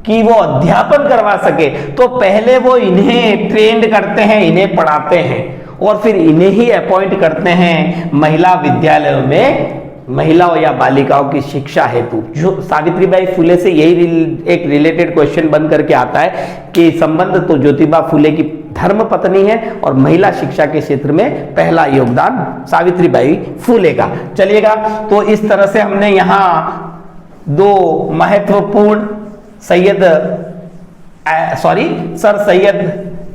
कि वो अध्यापन करवा सके, तो पहले वो इन्हें ट्रेंड करते हैं, इन्हें पढ़ाते हैं और फिर इन्हें ही अपॉइंट करते हैं महिला विद्यालयों में महिलाओं या बालिकाओं की शिक्षा हेतु। जो सावित्रीबाई फूले से यही एक रिलेटेड क्वेश्चन बन करके आता है कि संबंध तो ज्योतिबा फूले की धर्म पत्नी है और महिला शिक्षा के क्षेत्र में पहला योगदान सावित्रीबाई फूले का। चलिएगा, तो इस तरह से हमने यहाँ दो महत्वपूर्ण सर सैयद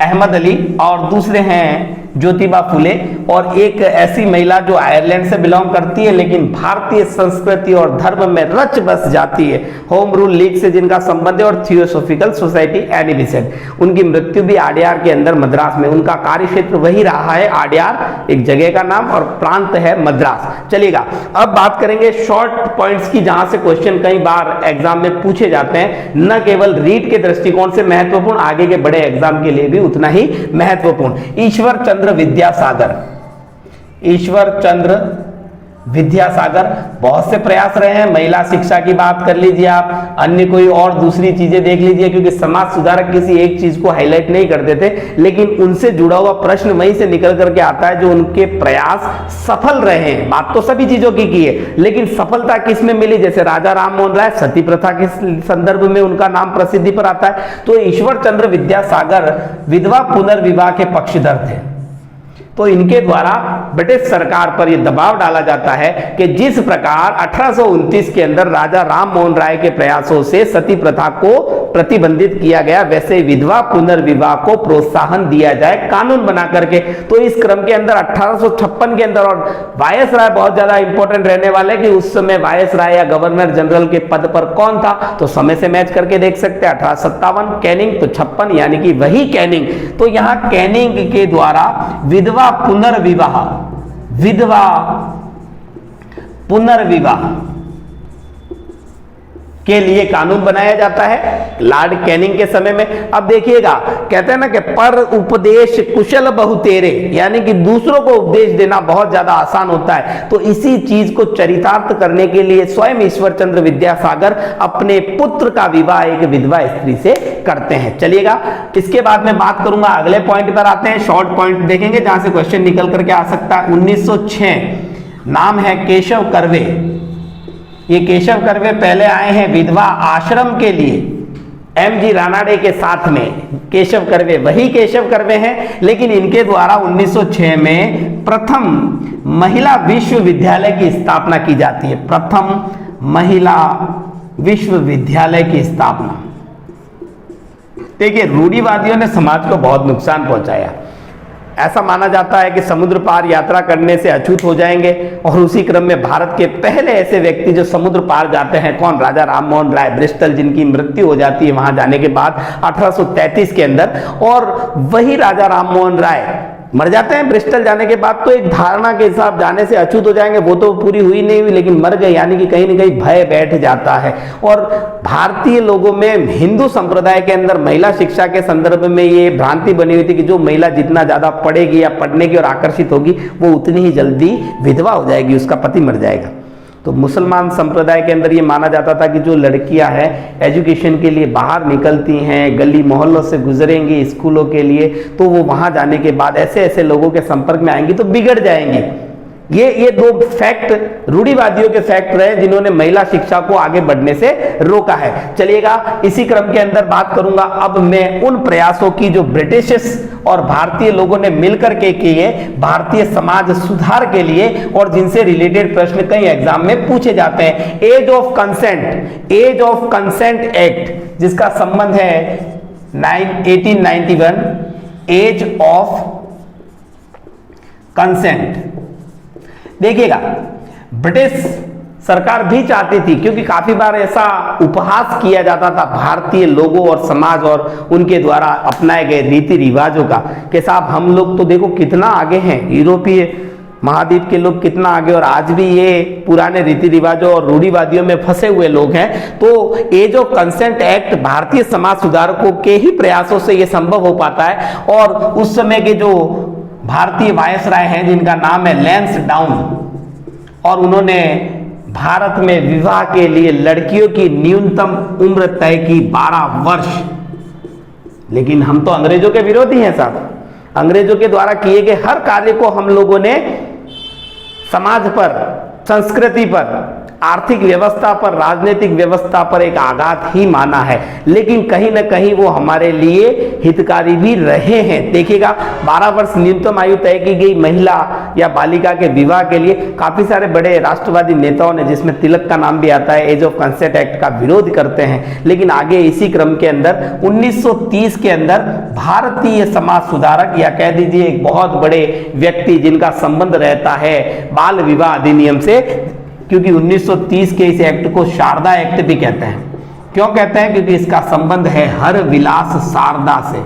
अहमद अली और दूसरे हैं ज्योतिबा फूले, और एक ऐसी महिला जो आयरलैंड से बिलोंग करती है लेकिन भारतीय संस्कृति और धर्म में रच बस जाती है, होम रूल लीग से जिनका संबंध है, और थियोसॉफिकल सोसाइटी एनी बिसेंट। उनकी मृत्यु भी आड्यार के अंदर मद्रास में, उनका कार्य क्षेत्र वही रहा है, आड्यार एक जगह का नाम और प्रांत है मद्रास। चलिएगा, अब बात करेंगे शॉर्ट पॉइंट्स की, जहां से क्वेश्चन कई बार एग्जाम में पूछे जाते हैं, न केवल रीड के दृष्टिकोण से महत्वपूर्ण, आगे के बड़े एग्जाम के लिए भी उतना ही महत्वपूर्ण। ईश्वर चंद्र विद्यासागर, ईश्वर चंद्र विद्यासागर, बहुत से प्रयास रहे हैं। महिला शिक्षा की बात कर लीजिए आप, अन्य कोई और दूसरी चीजें देख लीजिए, क्योंकि समाज सुधारक किसी एक चीज को हाईलाइट नहीं करते थे, लेकिन उनसे जुड़ा हुआ प्रश्न वहीं से निकल करके आता है जो उनके प्रयास सफल रहे हैं। बात तो सभी चीजों की है, लेकिन सफलता किस में मिली, जैसे राजा राम मोहन राय सती प्रथा के संदर्भ में उनका नाम प्रसिद्धि पर आता है। तो ईश्वर चंद्र विद्यासागर विधवा पुनर्विवाह के पक्षधर थे। तो इनके द्वारा ब्रिटिश सरकार पर यह दबाव डाला जाता है कि जिस प्रकार 1829 के अंदर राजा राम मोहन राय के प्रयासों से सती प्रथा को प्रतिबंधित किया गया, वैसे विधवा पुनर्विवाह को प्रोत्साहन दिया जाए कानून बना करके। तो इस क्रम के अंदर 1856 के अंदर, और वायसराय बहुत ज्यादा इंपॉर्टेंट रहने वाले कि उस समय वायसराय या गवर्नर जनरल के पद पर कौन था, तो समय से मैच करके देख सकते हैं। 1857 कैनिंग, तो 56 यानी कि वही कैनिंग। तो यहां कैनिंग के द्वारा विधवा पुनर्विवाह के लिए कानून बनाया जाता है लॉर्ड कैनिंग के समय में। अब देखिएगा, कहते हैं ना कि पर उपदेश कुशल बहुतेरे, यानी कि दूसरों को उपदेश देना बहुत ज्यादा आसान होता है। तो इसी चीज को चरितार्थ करने के लिए स्वयं ईश्वर चंद्र विद्यासागर अपने पुत्र का विवाह एक विधवा स्त्री से करते हैं। चलिएगा, इसके बाद में बात करूंगा, अगले पॉइंट पर आते हैं। शॉर्ट पॉइंट देखेंगे जहां से क्वेश्चन निकल करके आ सकता है। 1906, नाम है केशव कर्वे। ये केशव कर्वे पहले आए हैं विधवा आश्रम के लिए एमजी रानाडे के साथ में। केशव कर्वे वही केशव कर्वे हैं, लेकिन इनके द्वारा 1906 में प्रथम महिला विश्वविद्यालय की स्थापना की जाती है। प्रथम महिला विश्वविद्यालय की स्थापना देखिए, रूढ़िवादियों ने समाज को बहुत नुकसान पहुंचाया। ऐसा माना जाता है कि समुद्र पार यात्रा करने से अछूत हो जाएंगे, और उसी क्रम में भारत के पहले ऐसे व्यक्ति जो समुद्र पार जाते हैं, कौन? राजा राममोहन राय, ब्रिस्टल, जिनकी मृत्यु हो जाती है वहां जाने के बाद 1833 के अंदर। और वही राजा राममोहन राय मर जाते हैं ब्रिस्टल जाने के बाद। तो एक धारणा के हिसाब जाने से अछूत हो जाएंगे, वो तो पूरी हुई नहीं हुई, लेकिन मर गए, यानी कि कहीं ना कहीं भय बैठ जाता है। और भारतीय लोगों में, हिंदू संप्रदाय के अंदर महिला शिक्षा के संदर्भ में ये भ्रांति बनी हुई थी कि जो महिला जितना ज्यादा पढ़ेगी या पढ़ने की और आकर्षित होगी, वो उतनी ही जल्दी विधवा हो जाएगी, उसका पति मर जाएगा। तो मुसलमान संप्रदाय के अंदर ये माना जाता था कि जो लड़कियां हैं एजुकेशन के लिए बाहर निकलती हैं, गली मोहल्लों से गुजरेंगी स्कूलों के लिए, तो वो वहां जाने के बाद ऐसे ऐसे लोगों के संपर्क में आएंगी तो बिगड़ जाएंगी। ये दो फैक्ट रूढ़िवादियों के फैक्ट रहे जिन्होंने महिला शिक्षा को आगे बढ़ने से रोका है। चलिएगा, इसी क्रम के अंदर बात करूंगा अब मैं उन प्रयासों की जो ब्रिटिश और भारतीय लोगों ने मिलकर के किए भारतीय समाज सुधार के लिए, और जिनसे रिलेटेड प्रश्न कई एग्जाम में पूछे जाते हैं। एज ऑफ कंसेंट एक्ट, जिसका संबंध है 1891, एज ऑफ कंसेंट। देखिएगा, ब्रिटिश सरकार भी चाहती थी, क्योंकि काफी बार ऐसा उपहास किया जाता था भारतीय लोगों और समाज और उनके द्वारा अपनाए गए रीति रिवाजों का, कि साहब हम लोग तो देखो कितना आगे हैं, यूरोपीय महाद्वीप के लोग कितना आगे, और आज भी ये पुराने रीति रिवाजों और रूढ़िवादियों में फंसे हुए लोग हैं। तो as of consent act Bharatiya Samaj सुधारकों के ही प्रयासों से ये संभव हो पाता है। और उस समय के जो भारतीय वायसराय हैं, जिनका नाम है लैंसडाउन, और उन्होंने भारत में विवाह के लिए लड़कियों की न्यूनतम उम्र तय की 12 वर्ष। लेकिन हम तो अंग्रेजों के विरोधी हैं साहब। अंग्रेजों के द्वारा किए गए हर कार्य को हम लोगों ने समाज पर, संस्कृति पर, आर्थिक व्यवस्था पर, राजनीतिक व्यवस्था पर एक आघात ही माना है। लेकिन कहीं ना कहीं वो हमारे लिए हितकारी भी रहे हैं। देखिएगा, 12 वर्ष न्यूनतम आयु तय की गई महिला या बालिका के विवाह के लिए। काफी सारे बड़े राष्ट्रवादी नेताओं ने, जिसमें तिलक का नाम भी आता है, एज ऑफ कंसेंट एक्ट का विरोध करते हैं। लेकिन आगे इसी क्रम के अंदर 1930 के अंदर भारतीय समाज सुधारक, या कह दीजिए एक बहुत बड़े व्यक्ति जिनका संबंध रहता है बाल विवाह अधिनियम से, क्योंकि 1930 के इस एक्ट को शारदा एक्ट भी कहते हैं। क्यों कहते हैं? क्योंकि इसका संबंध है हर विलास शारदा से।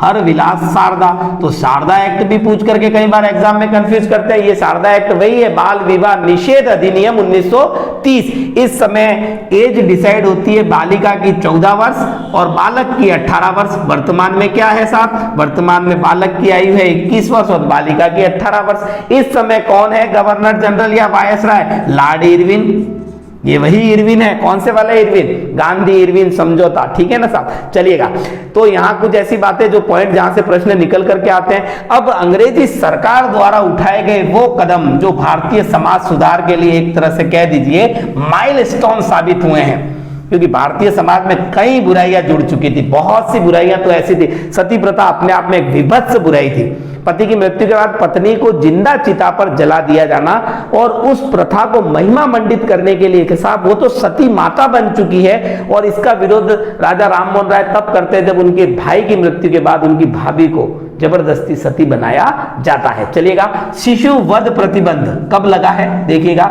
हर विलास शारदा, तो शारदा एक्ट भी पूछ करके कई बार एग्जाम में कंफ्यूज करते हैं। ये शारदा एक्ट वही है, बाल विवाह निषेध अधिनियम 1930। इस समय एज डिसाइड होती है बालिका की 14 वर्ष और बालक की 18 वर्ष। वर्तमान में क्या है साहब? वर्तमान में बालक की आयु है 21 वर्ष और बालिका की 18 वर्ष। इस समय कौन है गवर्नर जनरल या वायसराय? Lord Irwin. ये वही इरविन है। कौन से वाला इरविन? गांधी इरविन समझौता। ठीक है ना साहब? चलिएगा, तो यहां कुछ ऐसी बातें जो पॉइंट जहां से प्रश्न निकल करके आते हैं। अब अंग्रेजी सरकार द्वारा उठाए गए वो कदम जो भारतीय समाज सुधार के लिए एक तरह से कह दीजिए माइलस्टोन साबित हुए हैं, क्योंकि भारतीय समाज में कई बुराइयां जुड़ चुकी थी। बहुत सी बुराइयां तो ऐसी थी, सती प्रथा अपने आप में एक विभत्स बुराई थी। पति की मृत्यु के बाद पत्नी को जिंदा चिता पर जला दिया जाना, और उस प्रथा को महिमा मंडित करने के लिए कि साहब वो तो सती माता बन चुकी है। और इसका विरोध राजा राममोहन राय तब करते जब उनके भाई की मृत्यु के बाद उनकी भाभी को जबरदस्ती सती बनाया जाता है। चलिएगा, शिशु वध प्रतिबंध कब लगा है? देखिएगा,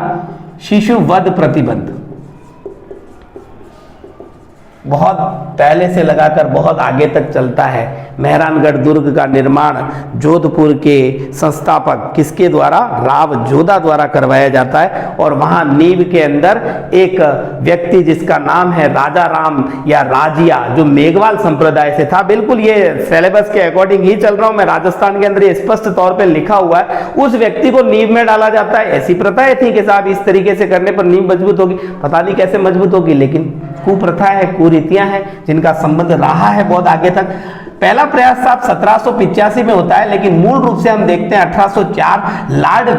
शिशु वध प्रतिबंध बहुत पहले से लगाकर बहुत आगे तक चलता है। मेहरानगढ़ दुर्ग का निर्माण जोधपुर के संस्थापक किसके द्वारा? राव जोधा द्वारा करवाया जाता है। और वहां नींव के अंदर एक व्यक्ति जिसका नाम है राजा राम या राजिया, जो मेघवाल संप्रदाय से था। बिल्कुल ये सिलेबस के अकॉर्डिंग ही चल रहा हूं मैं, राजस्थान के अंदर ये स्पष्ट तौर पर लिखा हुआ है। उस व्यक्ति को नींव में डाला जाता है। ऐसी प्रथाएं थी कि साहब इस तरीके से करने पर नींव मजबूत होगी। पता नहीं कैसे मजबूत होगी, लेकिन कुप्रथा है, कुरीतियां हैं जिनका संबंध रहा है बहुत आगे तक। पहला प्रयास साहब 1785 में होता है, लेकिन मूल रूप से हम देखते हैं 1804 लॉर्ड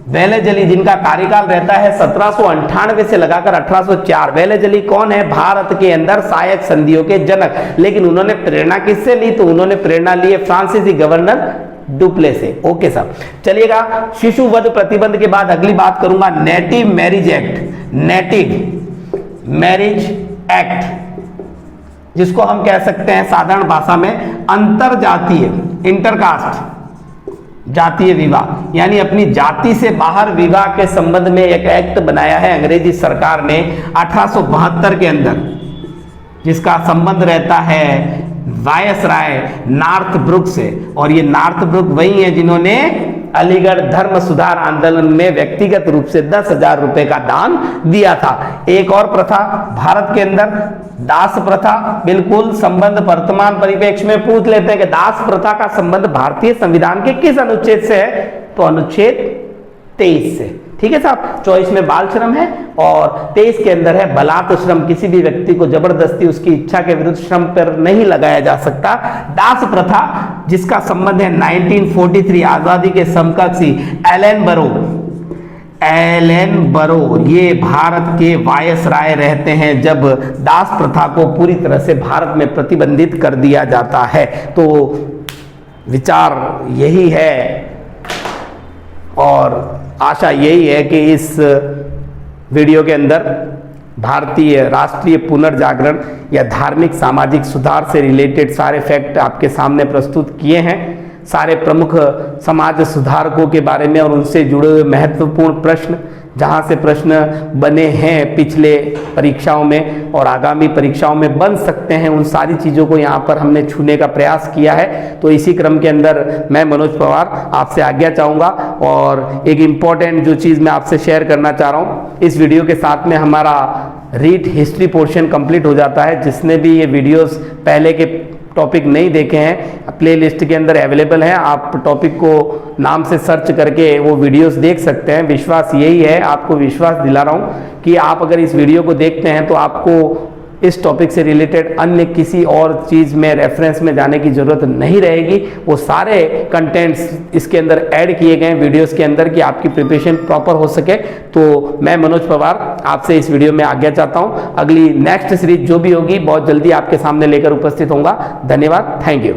वेलेजली जिनका कार्यकाल रहता है 1798 से लगाकर 1804। वेलेजली कौन है? भारत के अंदर सहायक संधियों के जनक। लेकिन उन्होंने प्रेरणा किससे ली? तो उन्होंने प्रेरणा ली है फ्रांसीसी गवर्नर डुप्ले से। ओके साहब, चलिएगा, शिशु वध प्रतिबंध के बाद अगली बात करूंगा native marriage act. Native marriage act, जिसको हम कह सकते हैं साधारण भाषा में अंतर जातीय, इंटरकास्ट जातीय विवाह, यानी अपनी जाति से बाहर विवाह के संबंध में एक एक्ट बनाया है अंग्रेजी सरकार ने 1872 के अंदर, जिसका संबंध रहता है वायसराय नॉर्थब्रुक से। और ये नॉर्थब्रुक वही है जिन्होंने अलीगढ़ धर्म सुधार आंदोलन में व्यक्तिगत रूप से 10,000 रुपए का दान दिया था। एक और प्रथा भारत के अंदर, दास प्रथा, बिल्कुल संबंध वर्तमान परिप्रेक्ष्य में पूछ लेते हैं कि दास प्रथा का संबंध भारतीय संविधान के किस अनुच्छेद से है, तो अनुच्छेद 23 से। ठीक है साहब, 24 में बाल श्रम है और 23 के अंदर है बलात् श्रम, किसी भी व्यक्ति को जबरदस्ती उसकी इच्छा के विरुद्ध श्रम पर नहीं लगाया जा सकता। दास प्रथा जिसका संबंध है 1943 आजादी के समकक्षी एलन बरो, ये भारत के वायसराय रहते हैं जब दास प्रथा को पूरी तरह से भारत में प्रतिबंधित कर दिया जाता है। तो विचार यही है और आशा यही है कि इस वीडियो के अंदर भारतीय राष्ट्रीय पुनर्जागरण या धार्मिक सामाजिक सुधार से रिलेटेड सारे फैक्ट आपके सामने प्रस्तुत किए हैं, सारे प्रमुख समाज सुधारकों के बारे में और उनसे जुड़े हुए महत्वपूर्ण प्रश्न, जहां से प्रश्न बने हैं पिछले परीक्षाओं में और आगामी परीक्षाओं में बन सकते हैं, उन सारी चीज़ों को यहाँ पर हमने छूने का प्रयास किया है। तो इसी क्रम के अंदर मैं मनोज पवार आपसे आज्ञा चाहूँगा और एक इम्पॉर्टेंट जो चीज़ मैं आपसे शेयर करना चाह रहा हूँ, इस वीडियो के साथ में हमारा रीट हिस्ट्री पोर्शन कंप्लीट हो जाता है। जिसने भी ये वीडियोस पहले के टॉपिक नहीं देखे हैं, प्लेलिस्ट के अंदर अवेलेबल हैं, आप टॉपिक को नाम से सर्च करके वो वीडियोस देख सकते हैं। विश्वास यही है, आपको विश्वास दिला रहा हूँ कि आप अगर इस वीडियो को देखते हैं तो आपको इस टॉपिक से रिलेटेड अन्य किसी और चीज़ में रेफरेंस में जाने की ज़रूरत नहीं रहेगी। वो सारे कंटेंट्स इसके अंदर ऐड किए गए वीडियोस के अंदर कि आपकी प्रिपरेशन प्रॉपर हो सके। तो मैं मनोज पवार आपसे इस वीडियो में आज्ञा चाहता हूँ। अगली नेक्स्ट सीरीज जो भी होगी बहुत जल्दी आपके सामने लेकर उपस्थित होऊंगा। धन्यवाद, थैंक यू।